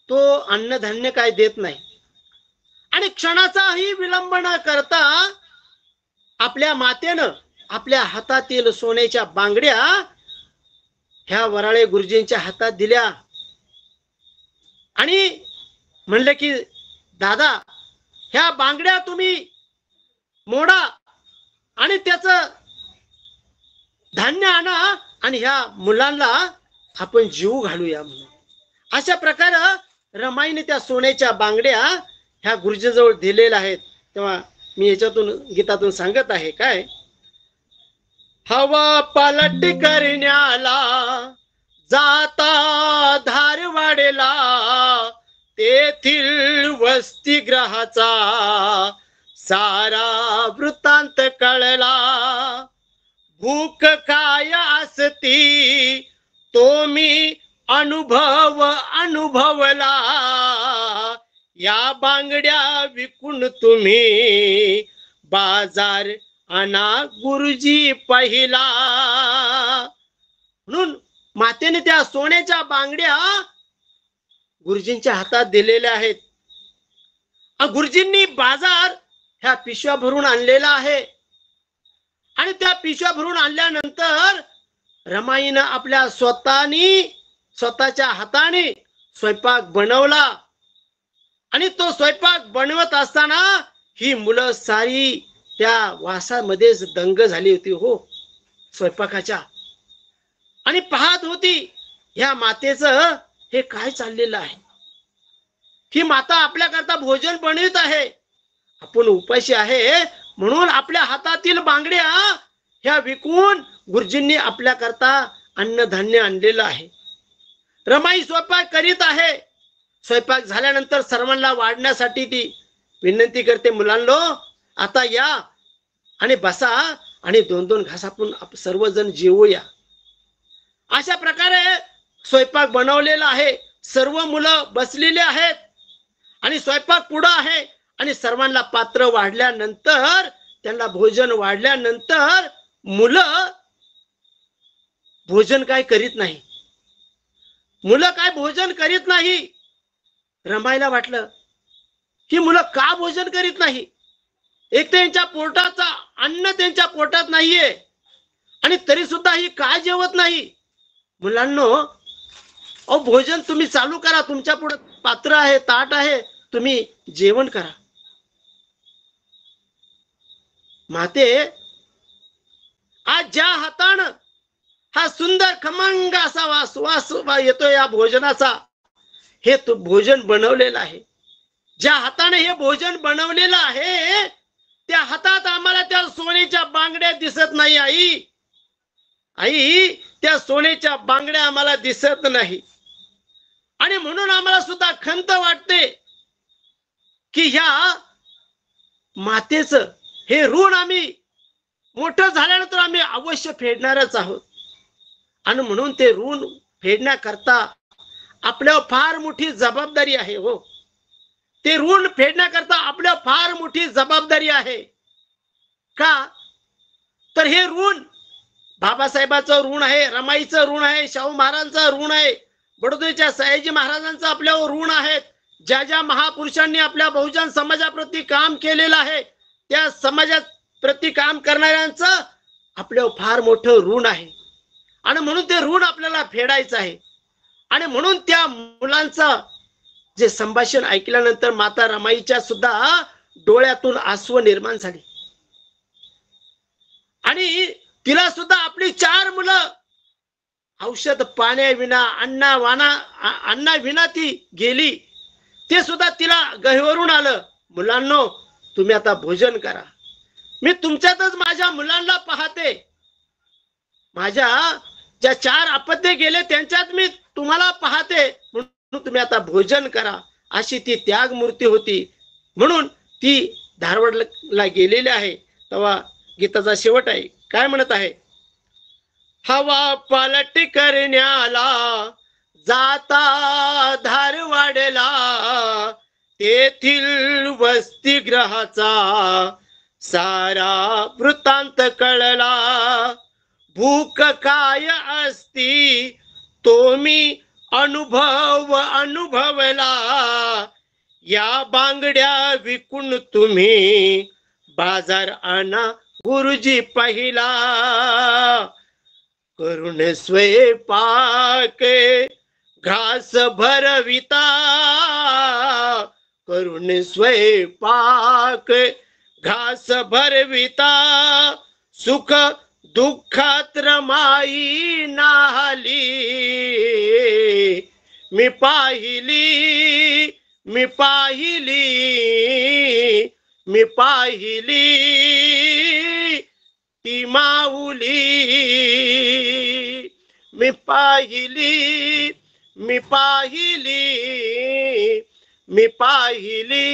तो अन्नधान्य काय देत नाही आणि क्षणाचाही विलंब न करता आपल्या मातेनं आपल्या हातातील सोन्याच्या बांगड्या ह्या वराळे गुरुजींच्या हातात दिल्या आणि म्हणले की दादा ह्या बांगड्या तुम्ही मोडा आणि त्याचं धान्य आणा आणि ह्या मुलांना आपण जीव घालूया म्हणून. अशा प्रकारे रमाईने त्या सोन्याच्या बांगड्या ह्या गुरुजीजवळ दिलेल्या आहेत. तेव्हा मी याच्यातून गीतातून सांगत आहे काय, हवा पालट करण्याला जाता धारवाडेला, तेथील वसतिगृहाचा सारा वृत्तांत कळला. भूक काय असती तो मी अनुभवला, या बांगड्या विकून तुम्ही बाजार आणा गुरुजी पहिला. म्हणून मातेने त्या सोन्याच्या बांगड्या गुरुजींच्या हातात दिलेल्या आहेत. गुरुजींनी बाजार ह्या पिशव्या भरून आणलेला आहे आणि त्या पिशव्या भरून आणल्यानंतर रमाईनं आपल्या स्वतःच्या हाताने स्वयंपाक बनवला आणि तो स्वयंपाक बनवत असताना ही मुलं सारी त्या वासामध्येच दंग झाली होती हो स्वयंपाकाच्या, आणि पाहत होती ह्या मातेचं हे काय चाललेलं आहे. ही माता आपल्या करता भोजन बनवित आहे, आपण उपाशी आहे म्हणून आपल्या हातातील बांगड्या ह्या विकून गुरुजींनी आपल्या करता अन्नधान्य आणलेलं आहे. रमाई स्वयंपाक करीत आहे. स्वयंपाक झाल्यानंतर सर्वांना वाढण्यासाठी ती विनंती करते, मुलांनो आता या आणि बसा आणि 2-2 घास आपण सर्वजण जेवूया. अशा प्रकारे स्वयंपाक बनवलेला आहे. सर्व मुलं बसलेले आहेत आणि स्वयंपाक पुढं आहे आणि सर्वांना पात्र वाढल्यानंतर, त्यांना भोजन वाढल्यानंतर मुलं भोजन काय करीत नाही. मुलं काय भोजन करीत नाही. रमाईला वाटलं ही मुलं का भोजन करीत नाही. एक तर त्यांच्या पोटाचा अन्न त्यांच्या पोटात नाहीये आणि तरी सुद्धा ही काय जेवत नाही. मुलांनो अहो भोजन तुम्ही चालू करा, तुमच्या पुढे पात्र आहे, ताट आहे, तुम्ही जेवण करा. माते आज ज्या हातानं हा सुंदर खमंग असा वास येतो या भोजनाचा, हे तो भोजन बनवलेलं आहे. ज्या हाताने हे भोजन बनवलेलं आहे त्या हातात आम्हाला त्या सोन्याच्या बांगड्या दिसत नाही. आई त्या सोन्याच्या बांगड्या आम्हाला दिसत नाही आणि म्हणून आम्हाला सुद्धा खंत वाटते की ह्या मातेचं हे ऋण आम्ही मोठं झाल्यानंतर आम्ही अवश्य फेडणारच आहोत. आणि म्हणून ते ऋण फेडण्याकरता आपल्यावर फार मोठी जबाबदारी आहे हो. ते ऋण फेडण्याकरता आपल्यावर फार मोठी जबाबदारी आहे. का तर हे ऋण बाबासाहेबांचं ऋण आहे, रमाईचं ऋण आहे, शाहू महाराजांचं ऋण आहे, बडोदरीच्या सयाजी महाराजांचं आपल्यावर ऋण आहे. ज्या ज्या महापुरुषांनी आपल्या बहुजन समाजाप्रती काम केलेलं आहे त्या समाजात प्रति काम करणाऱ्यांचं आपल्यावर फार मोठं ऋण आहे आणि म्हणून ते ऋण आपल्याला फेडायचं आहे. आणि म्हणून त्या मुलांचं जे संभाषण ऐकल्यानंतर माता रमाईच्या सुद्धा डोळ्यातून आसू निर्माण झाली आणि तिला सुद्धा आपली 4 मुलं औषध पाण्याविना अन्ना विना ती गेली. ते सुद्धा तिला गहिवरून आलं, मुलांनो तुम्ही आता भोजन करा. मी तुमच्यातच माझ्या मुलांना पाहते. माझ्या ज्या 4 अपत्ये गेले त्यांच्यात मी तुम्हाला पाहते, म्हणून तुम्ही आता भोजन करा. अशी ती त्यागमूर्ती होती. म्हणून ती धारवाडला गेलेली आहे. तेव्हा गीताचा शेवट आहे, काय म्हणत आहे, हवा पालट करण्याला जाता धारवाडला, तेथील वसतिगृहाचा सारा वृत्तांत कळला. भूक काय असती तो मी अनुभवला, या बांगड्या विकून तुम्ही बाजार आणा गुरुजी पहिला. करुण स्वयंपाक घास भरविता, करुण स्वयंपाक घास भरविता, सुख दुःखात रमाई नाहली. मी पाहिली, मी पाहिली, मी पाहिली ती माऊली. मी पाहिली, मी पाहिली, मी पाहिली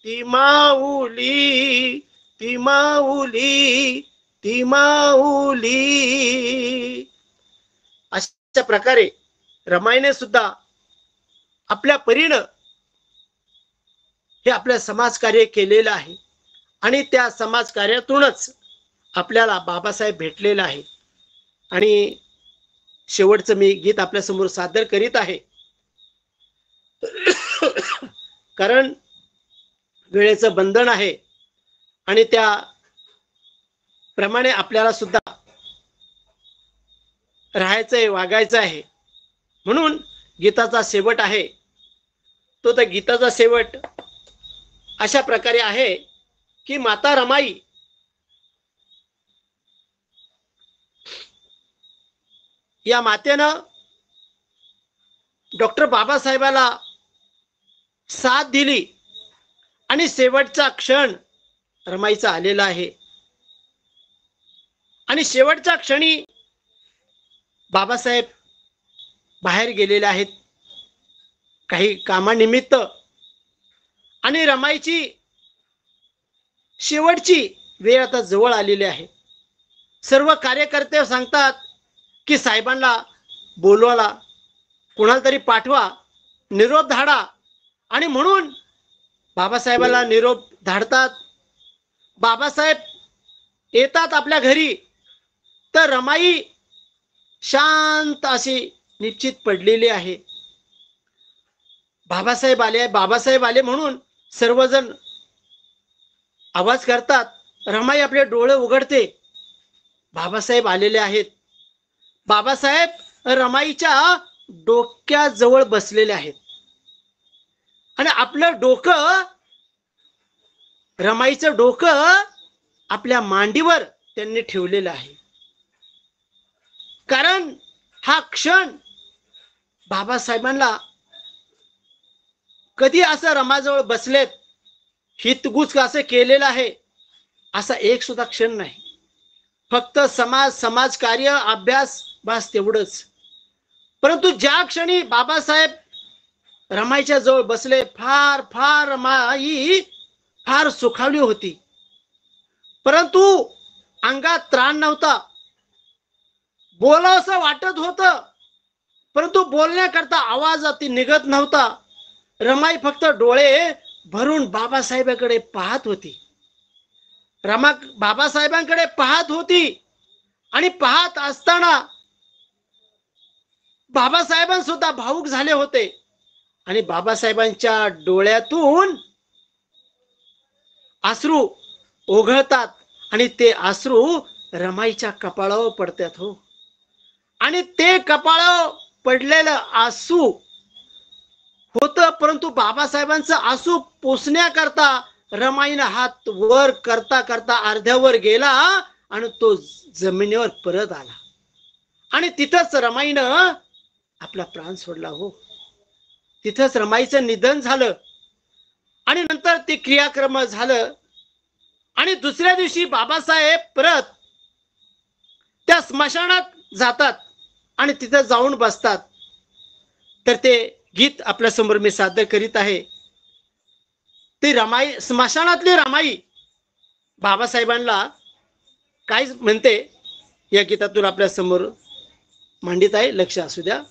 ती माऊली, ती माऊली, ती माऊली. अशा प्रकारे रमाईने सुद्धा आपल्या परीनं हे आपलं समाज कार्य केलेलं आहे आणि त्या समाज कार्यातूनच आपल्याला बाबासाहेब भेटलेला आहे. आणि शेवटचं मी गीत आपल्या समोर सादर करीत आहे, कारण वेळेचं बंधन आहे आणि त्या प्रमाणे आपल्याला सुद्धा राहायचंय, वागायचं आहे. म्हणून गीताचा शेवट आहे तो, त्या गीताचा शेवट अशा प्रकारे आहे की माता रमाई या मातेनं डॉक्टर बाबासाहेबाला साथ दिली आणि शेवटचा क्षण रमाईचा आलेला आहे. आणि शेवटच्या क्षणी बाबासाहेब बाहेर गेलेले आहेत काही कामानिमित्त, आणि रमाईची शेवटची वेळ आता जवळ आलेली आहे. सर्व कार्यकर्ते सांगतात की साहेबांना बोलवाला, कोणाला तरी पाठवा, निरोप धाडा. आणि म्हणून बाबासाहेबाला निरोप धाडतात. बाबासाहेब येतात आपल्या घरी, तर रमाई शांत अशी निश्चित पडलेली आहे. बाबासाहेब आले, बाबासाहेब आले म्हणून सर्वजण आवाज करतात. रमाई आपले डोळे उघडते, बाबासाहेब आलेले आहेत. बाबासाहेब रमाईच्या डोक्याजवळ बसलेले आहेत आणि आपलं डोकं, रमाईचं डोकं आपल्या मांडीवर त्यांनी ठेवलेलं आहे. कारण हा क्षण बाबासाहेबांना कधी असं रमाजवळ बसलेत, हितगुज असं केलेलं आहे असा एक सुद्धा क्षण नाही. फक्त समाज कार्य, अभ्यास, बस तेवढंच. परंतु ज्या क्षणी बाबासाहेब रमाईच्या जवळ बसले, फार फार रमाई फार सुखावली होती. परंतु अंगात त्राण नव्हता, बोलावंसं वाटत होतं, परंतु बोलण्याकरता आवाज अति निघत नव्हता. रमाई फक्त डोळे भरून बाबासाहेबांकडे पाहत होती. रमा बाबासाहेबांकडे पाहत होती आणि पाहत असताना बाबासाहेबांसुद्धा भावुक झाले होते आणि बाबासाहेबांच्या डोळ्यातून अश्रू ओघळतात आणि ते अश्रू रमाईच्या कपाळावर पडतात. हो, आणि ते कपाळावर पडलेलं आसू होतं, परंतु बाबासाहेबांचं आसू पुसण्याकरता रमाईनं हात वर करता करता अर्ध्यावर गेला आणि तो जमिनीवर परत आला आणि तिथंच रमाईनं आपला प्राण सोडला. हो, तिथंच रमाईचं निधन झालं आणि नंतर ते क्रियाक्रम झालं. आणि दुसऱ्या दिवशी बाबासाहेब परत त्या स्मशानात जातात आणि तिथं जाऊन बसतात. तर ते गीत आपल्या समोर मी सादर करीत आहे. ती रमाई, स्मशानातली रमाई बाबासाहेबांना काय म्हणते या गीतातून आपल्या समोर मांडित आहे. लक्ष असू द्या.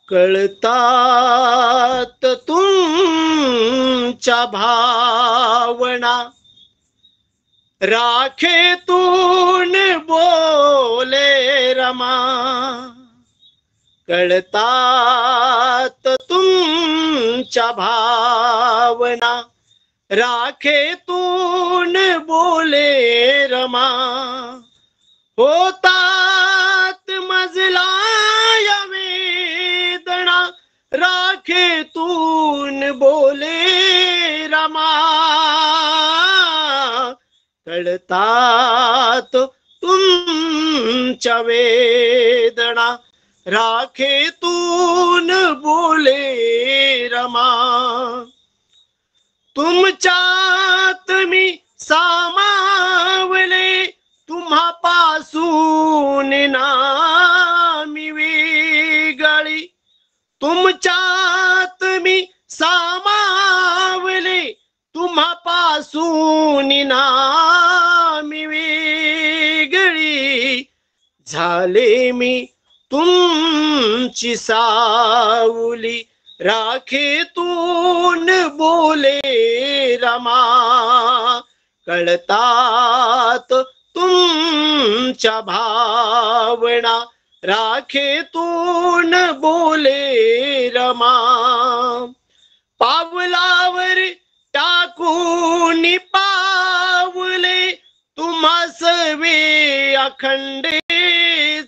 कळतात तुमच्या भावना, राखेतून बोले रमा. कळतात तुमच्या भावना, राखेतून बोले रमा. होतात मजला यावे राखेतून बोले रमा, कळतात तुमच्या वेदना, राखेतून बोले रमा. तुमच्यात मी सामावले, तुम्हापासून ना मी वेगळी. तुमच्यात मी सामावले, तुम्हापासून ना मी वेगळी. झाले मी तुमची सावली, राखेतून बोले रमा, कळतात तुमच्या भावना, राखेतून बोले रमा. पावलावर टाकून पावले, तुम्हा सवे अखंडे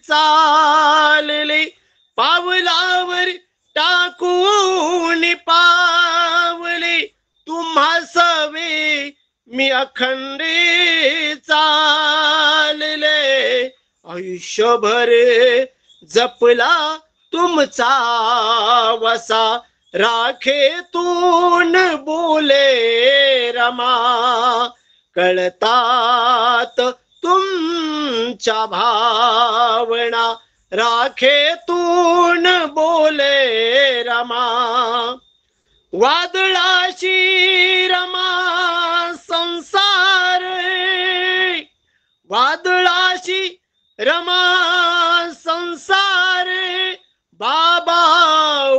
चालले. पावलावर टाकून पावले, तुम्हा सवे मी अखंडे चालले. आयुष्यभर जपला तुमचा वसा, राखेतून बोले रमा, कळतात तुमच्या भावना, राखेतून बोले रमा. वादळाशी रमा संसार, वादळाशी रमा संसार, बाबा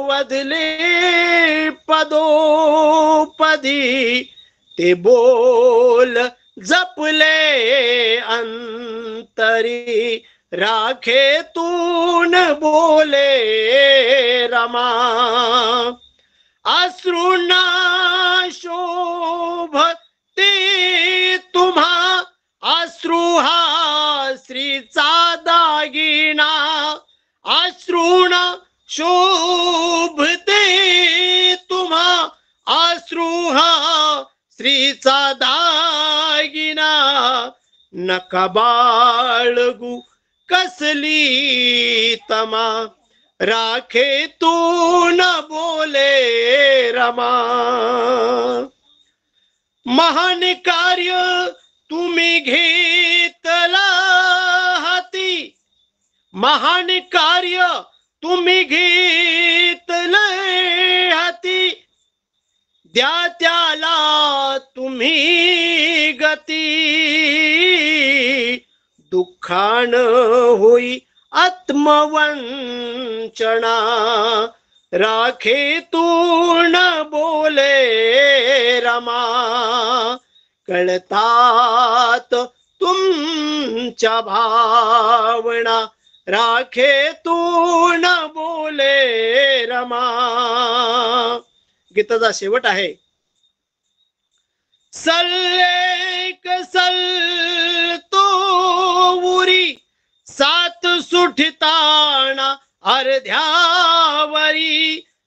वदले पदोपदी. ते बोल जपले अंतरी, राखेतून बोले रमा. अश्रूंना शोभते तुम्हा, अश्रू हा श्रीचा दागिना. अश्रूंना शोभते तुम्हा, अश्रू हा श्रीचा दागिना. नका बाळगू कसली तमा, राखेतून बोले रमा. महान कार्य तुम्ही घेतला हाती, महान कार्य तुम्ही घेतले हाती. द्या त्याला तुम्ही गती, दुःखान होई आत्मवंचना, राखेतून बोले रमा. कळतात तुमच्या भावना, राखेतून बोले रमा. गीताचा शेवट आहे. सल्लेक सलतो उरी, सात सुठताना अर्ध्यावरी.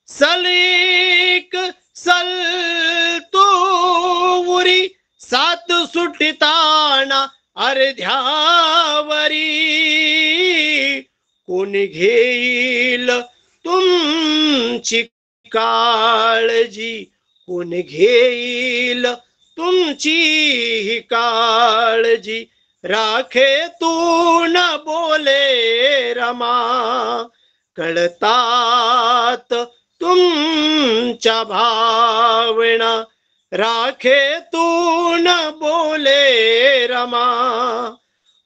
सलेक सलतो उरी, सात सुठताना अर्ध्यावरी. कोण घेईल तुमची काळजी, कोण घेईल तुमची काळजी, राखेतून बोले रमा. कळतात तुमच्या भावना, राखेतून बोले रमा.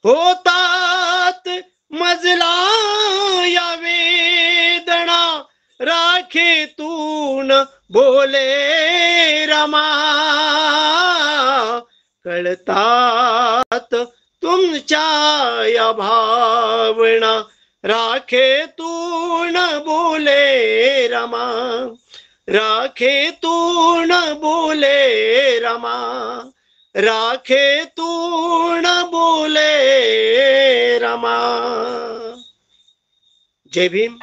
होतात मजला या वेदना, राखेतून बोले रमा. कळतात तुमच्या या भावना, राखेतून बोले रमा. राखेतून बोले रमा, राखेतून बोले रमा. जय भीम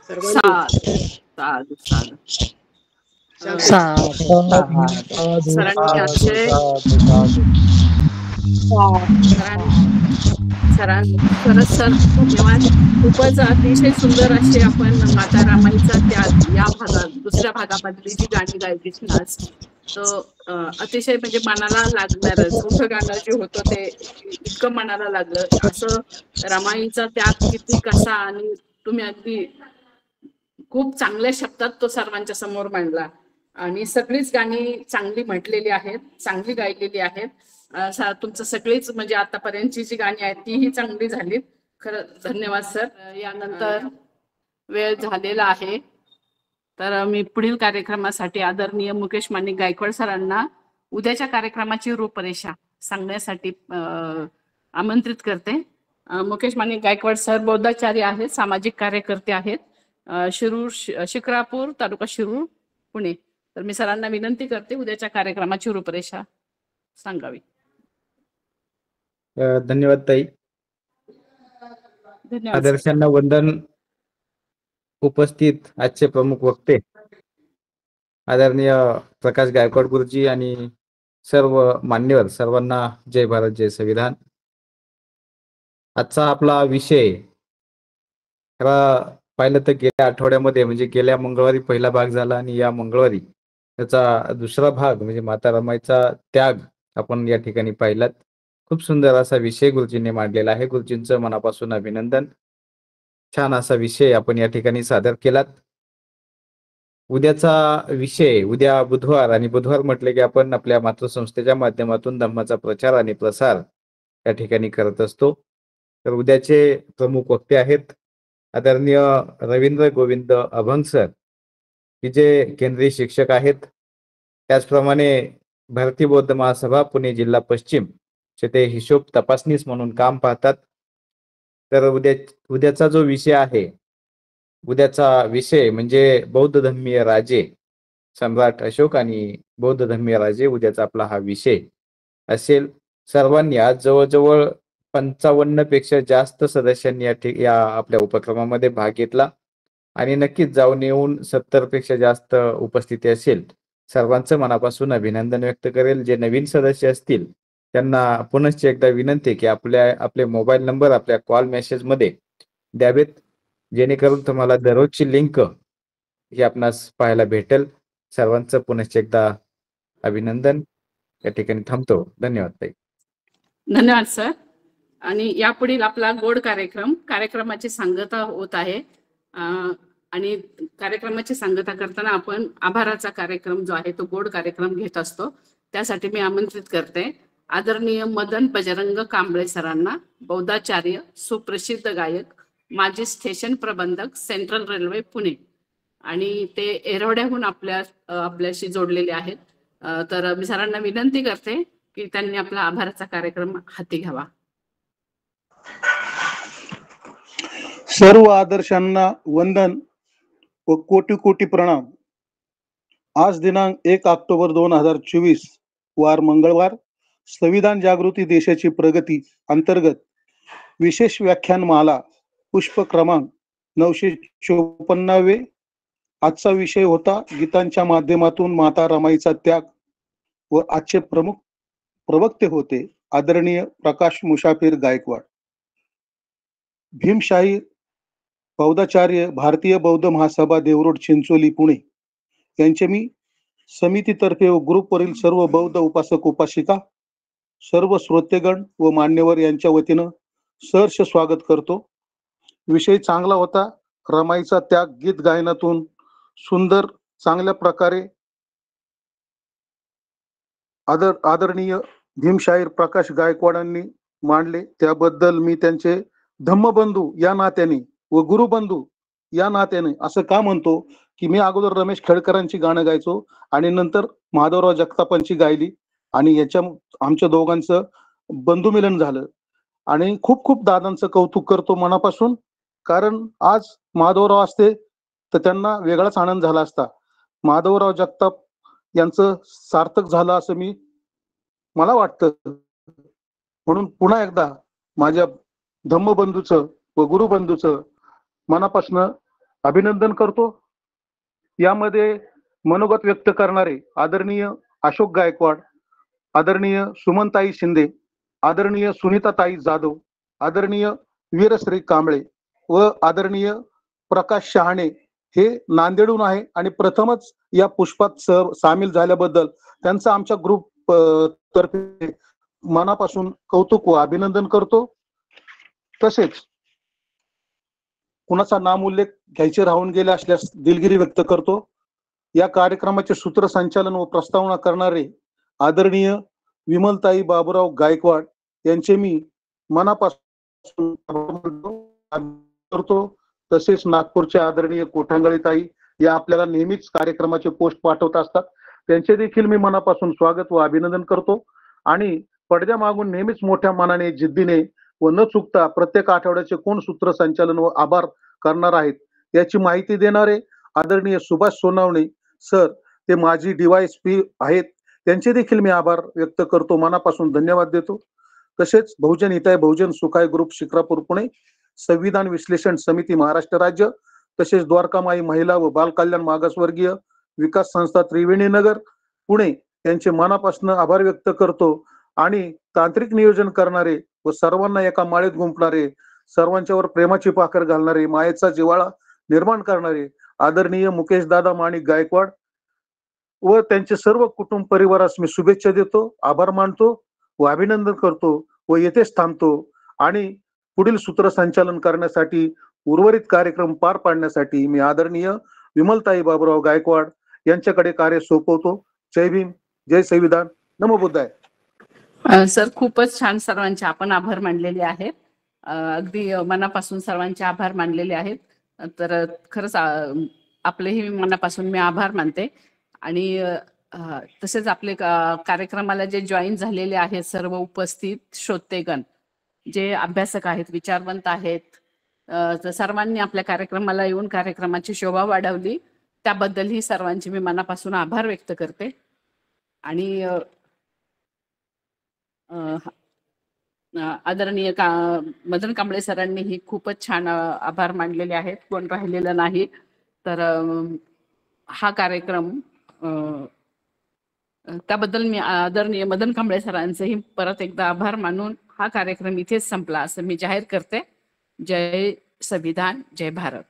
सर्वांनी. साधू साधू. शांती. सरांनी अतिशय खरंच सर धन्यवाद. खूपच अतिशय सुंदर अशी आपण माता रामाईचा त्याग या भागात दुसऱ्या भागामधली जी गाणी गायलीत ना आज, तर अतिशय म्हणजे मनाला लागणार चौथं गाणं जे होतं ते इतकं मनाला लागलं. असं रामाईचा त्याग किती कसा आणि तुम्ही अगदी खूप चांगल्या शब्दात तो सर्वांच्या समोर मांडला आणि सगळीच गाणी चांगली म्हटलेली आहेत, चांगली गायलेली आहेत. तुमचं सगळीच म्हणजे आतापर्यंतची जी गाणी आहेत तीही चांगली झाली. खरं धन्यवाद सर. यानंतर वेळ झालेला आहे, तर मी पुढील कार्यक्रमासाठी आदरणीय मुकेश माणिक गायकवाड सरांना उद्याच्या कार्यक्रमाची रूपरेषा सांगण्यासाठी आमंत्रित करते. मुकेश माणिक गायकवाड सर बौद्धाचार्य आहेत, सामाजिक कार्यकर्ते आहेत, शिरूर शिक्रापूर तालुका शिरूर पुणे. तर मी सरांना विनंती करते उद्याच्या कार्यक्रमाची रूपरेषा सांगावी. धन्यवाद ताई. धन्यवाद. आदर्शांना वंदन. उपस्थित आजचे प्रमुख वक्ते आदरणीय प्रकाश गायकवाड गुरुजी आणि सर्व मान्यवर, सर्वांना जय भारत जय संविधान. आजचा आपला विषय खरा पाहिलं तर गेल्या आठवड्यामध्ये म्हणजे गेल्या मंगळवारी पहिला भाग झाला आणि या मंगळवारी त्याचा दुसरा भाग म्हणजे माता रमाईचा त्याग आपण या ठिकाणी पाहिलात. खूप सुंदर असा विषय गुरुजींनी मांडलेला आहे. गुरुजींचं मनापासून अभिनंदन. छान असा विषय आपण या ठिकाणी सादर केलात. उद्याचा विषय, उद्या बुधवार आणि बुधवार म्हटले की आपण आपल्या मातृसंस्थेच्या माध्यमातून धम्माचा प्रचार आणि प्रसार या ठिकाणी करत असतो. तर उद्याचे प्रमुख वक्ते आहेत आदरणीय रवींद्र गोविंद अभंग सर, की जे केंद्रीय शिक्षक आहेत. त्याचप्रमाणे भारतीय बौद्ध महासभा पुणे जिल्हा पश्चिम ते हिशोब तपासनीस म्हणून काम पाहतात. तर उद्याचा जो विषय आहे, उद्याचा विषय म्हणजे बौद्ध धर्मीय राजे, सम्राट अशोक आणि बौद्ध धर्मीय राजे, उद्याचा आपला हा विषय असेल. सर्वांनी आज जवळजवळ 55 पेक्षा जास्त सदस्यांनी या आपल्या उपक्रमामध्ये भाग घेतला आणि नक्कीच जाऊन येऊन 70 पेक्षा जास्त उपस्थिती असेल. सर्वांचं मनापासून अभिनंदन व्यक्त करेल. जे नवीन सदस्य असतील त्यांना पुनश्च एकदा विनंती की आपले मोबाईल नंबर आपल्या कॉल मेसेज मध्ये द्यावेत, जेणेकरून तुम्हाला दररोजची लिंक ही आपणास पाहायला भेटेल. सर्वांचं पुनश्च एकदा अभिनंदन. या ठिकाणी थांबतो. धन्यवाद ताई. धन्यवाद सर. आणि यापुढील आपला गोड कार्यक्रमाची सांगता होत आहे. आणि कार्यक्रमाची सांगता करताना आपण आभाराचा कार्यक्रम जो आहे तो गोड कार्यक्रम घेत असतो. त्यासाठी मी आमंत्रित करते आदरणीय मदन बजरंग कांबळे सरांना, बौद्धाचार्य, सुप्रसिद्ध गायक, माजी स्टेशन प्रबंधक, सेंट्रल रेल्वे पुणे, आणि ते एरवड्याहून आपल्याशी जोडलेले आहेत. तर मी सरांना विनंती करते की त्यांनी आपला आभाराचा कार्यक्रम हाती घ्यावा. सर्व आदर्शांना वंदन व कोटी कोटी प्रणाम. आज दिनांक 1 ऑक्टोबर 2024 वार मंगळवार, संविधान जागृती देशाची प्रगती अंतर्गत विशेष व्याख्यानमाला पुष्प क्रमांक 954. आजचा विषय होता गीतांच्या माध्यमातून माता रमाईचा त्याग व आजचे प्रमुख प्रवक्ते होते आदरणीय प्रकाश मुसाफिर गायकवाड. भीमशाही बौद्धाचार्य, भारतीय बौद्ध महासभा, देवरोड, चिंचोली, पुणे यांचे मी समितीतर्फे व ग्रुपवरील सर्व बौद्ध उपासक उपासिका, सर्व श्रोतेगण व मान्यवर यांच्या वतीनं सहर्ष स्वागत करतो. विषय चांगला होता. रमाईचा त्याग गीत गायनातून सुंदर चांगल्या प्रकारे आदरणीय भीमशाहीर प्रकाश गायकवाडांनी मांडले. त्याबद्दल मी त्यांचे धम्मबंधू या नात्याने व गुरुबंधू या नात्याने असं का म्हणतो की मी अगोदर रमेश खेडकरांची गाणं गायचो आणि नंतर माधवराव जगतापांची गायली आणि याच्या आमच्या दोघांचं बंधुमिलन झालं. आणि खूप खूप दादांचं कौतुक करतो मनापासून, कारण आज माधवराव असते तर त्यांना वेगळाच आनंद झाला असता. माधवराव जगताप यांचं सार्थक झालं असं मला वाटतं. म्हणून पुन्हा एकदा माझ्या धम्मबंधूचं व गुरुबंधूचं मनापासून अभिनंदन करतो. यामध्ये मनोगत व्यक्त करणारे आदरणीय अशोक गायकवाड, आदरणीय सुमनताई शिंदे, आदरणीय सुनीताताई जाधव, आदरणीय वीरश्री कांबळे व आदरणीय प्रकाश शहाणे हे नांदेडहून आहे आणि प्रथमच या पुष्पात सामील झाल्याबद्दल त्यांचं आमच्या ग्रुप तर्फे मनापासून कौतुक व अभिनंदन करतो. तसेच कुणाचा नामोल्लेख घ्यायचे राहून गेले असल्यास दिलगिरी व्यक्त करतो. या कार्यक्रमाचे सूत्रसंचालन व प्रस्तावना करणारे आदरणीय विमलताई बाबूराव गायकवाड यांचे मी मनापासून करतो. तसेच नागपूरचे आदरणीय कोठांगळीताई या आपल्याला नेहमीच कार्यक्रमाचे पोस्ट पाठवत असतात, त्यांचे देखील मी मनापासून स्वागत व अभिनंदन करतो. आणि पडद्यामागून नेहमीच मोठ्या मनाने, जिद्दीने व न चुकता प्रत्येक आठवड्याचे कोण सूत्रसंचालन व आभार करणार आहेत याची माहिती देणारे आदरणीय सुभाष सोनावणे सर, ते माजी DYSP आहेत, त्यांचे देखील मी आभार व्यक्त करतो, मनापासून धन्यवाद देतो. तसेच बहुजन हिताय बहुजन सुखाय ग्रुप शिक्रापूर पुणे, संविधान विश्लेषण समिती महाराष्ट्र राज्य, तसेच द्वारकामाई महिला व बाल कल्याण मागासवर्गीय विकास संस्था त्रिवेणी नगर पुणे यांचे मनापासून आभार व्यक्त करतो. आणि तांत्रिक नियोजन करणारे व सर्वांना एका माळेत गुंफणारे, सर्वांच्यावर प्रेमाची पाखर घालणारे, मायेचा जिव्हाळा निर्माण करणारे आदरणीय मुकेश दादा माणिक गायकवाड व त्यांचे सर्व कुटुंब परिवारास मी शुभेच्छा देतो, आभार मानतो व अभिनंदन करतो व येथेच थांबतो. आणि पुढील सूत्रसंचालन करण्यासाठी, उर्वरित कार्यक्रम पार पाडण्यासाठी मी आदरणीय विमलताई बाबूराव गायकवाड यांच्याकडे कार्य सोपवतो. जय भीम, जय संविधान, नमो बुद्धाय. सर, खूपच छान सर्वांचे आपण आभार मानलेले आहेत. अगदी मनापासून सर्वांचे आभार मानलेले आहेत. तर खरंच आपलेही मनापासून मी आभार मानते. आणि तसेच आपले कार्यक्रमाला जे जॉईन झालेले आहेत सर्व उपस्थित श्रोतेगण, जे अभ्यासक आहेत, विचारवंत आहेत, तर सर्वांनी आपल्या कार्यक्रमाला येऊन कार्यक्रमाची शोभा वाढवली, त्याबद्दलही सर्वांचे मी मनापासून आभार व्यक्त करते. आणि आदरणीय मदन कांबळे सरांनीही खूपच छान आभार मानलेले आहेत, कोण राहिलेलं नाही. तर हा कार्यक्रम त्याबद्दल मी आदरणीय मदन कांबळे सरांचेही परत एकदा आभार मानून हा कार्यक्रम इथेच संपला असं मी जाहीर करते. जय संविधान, जय भारत.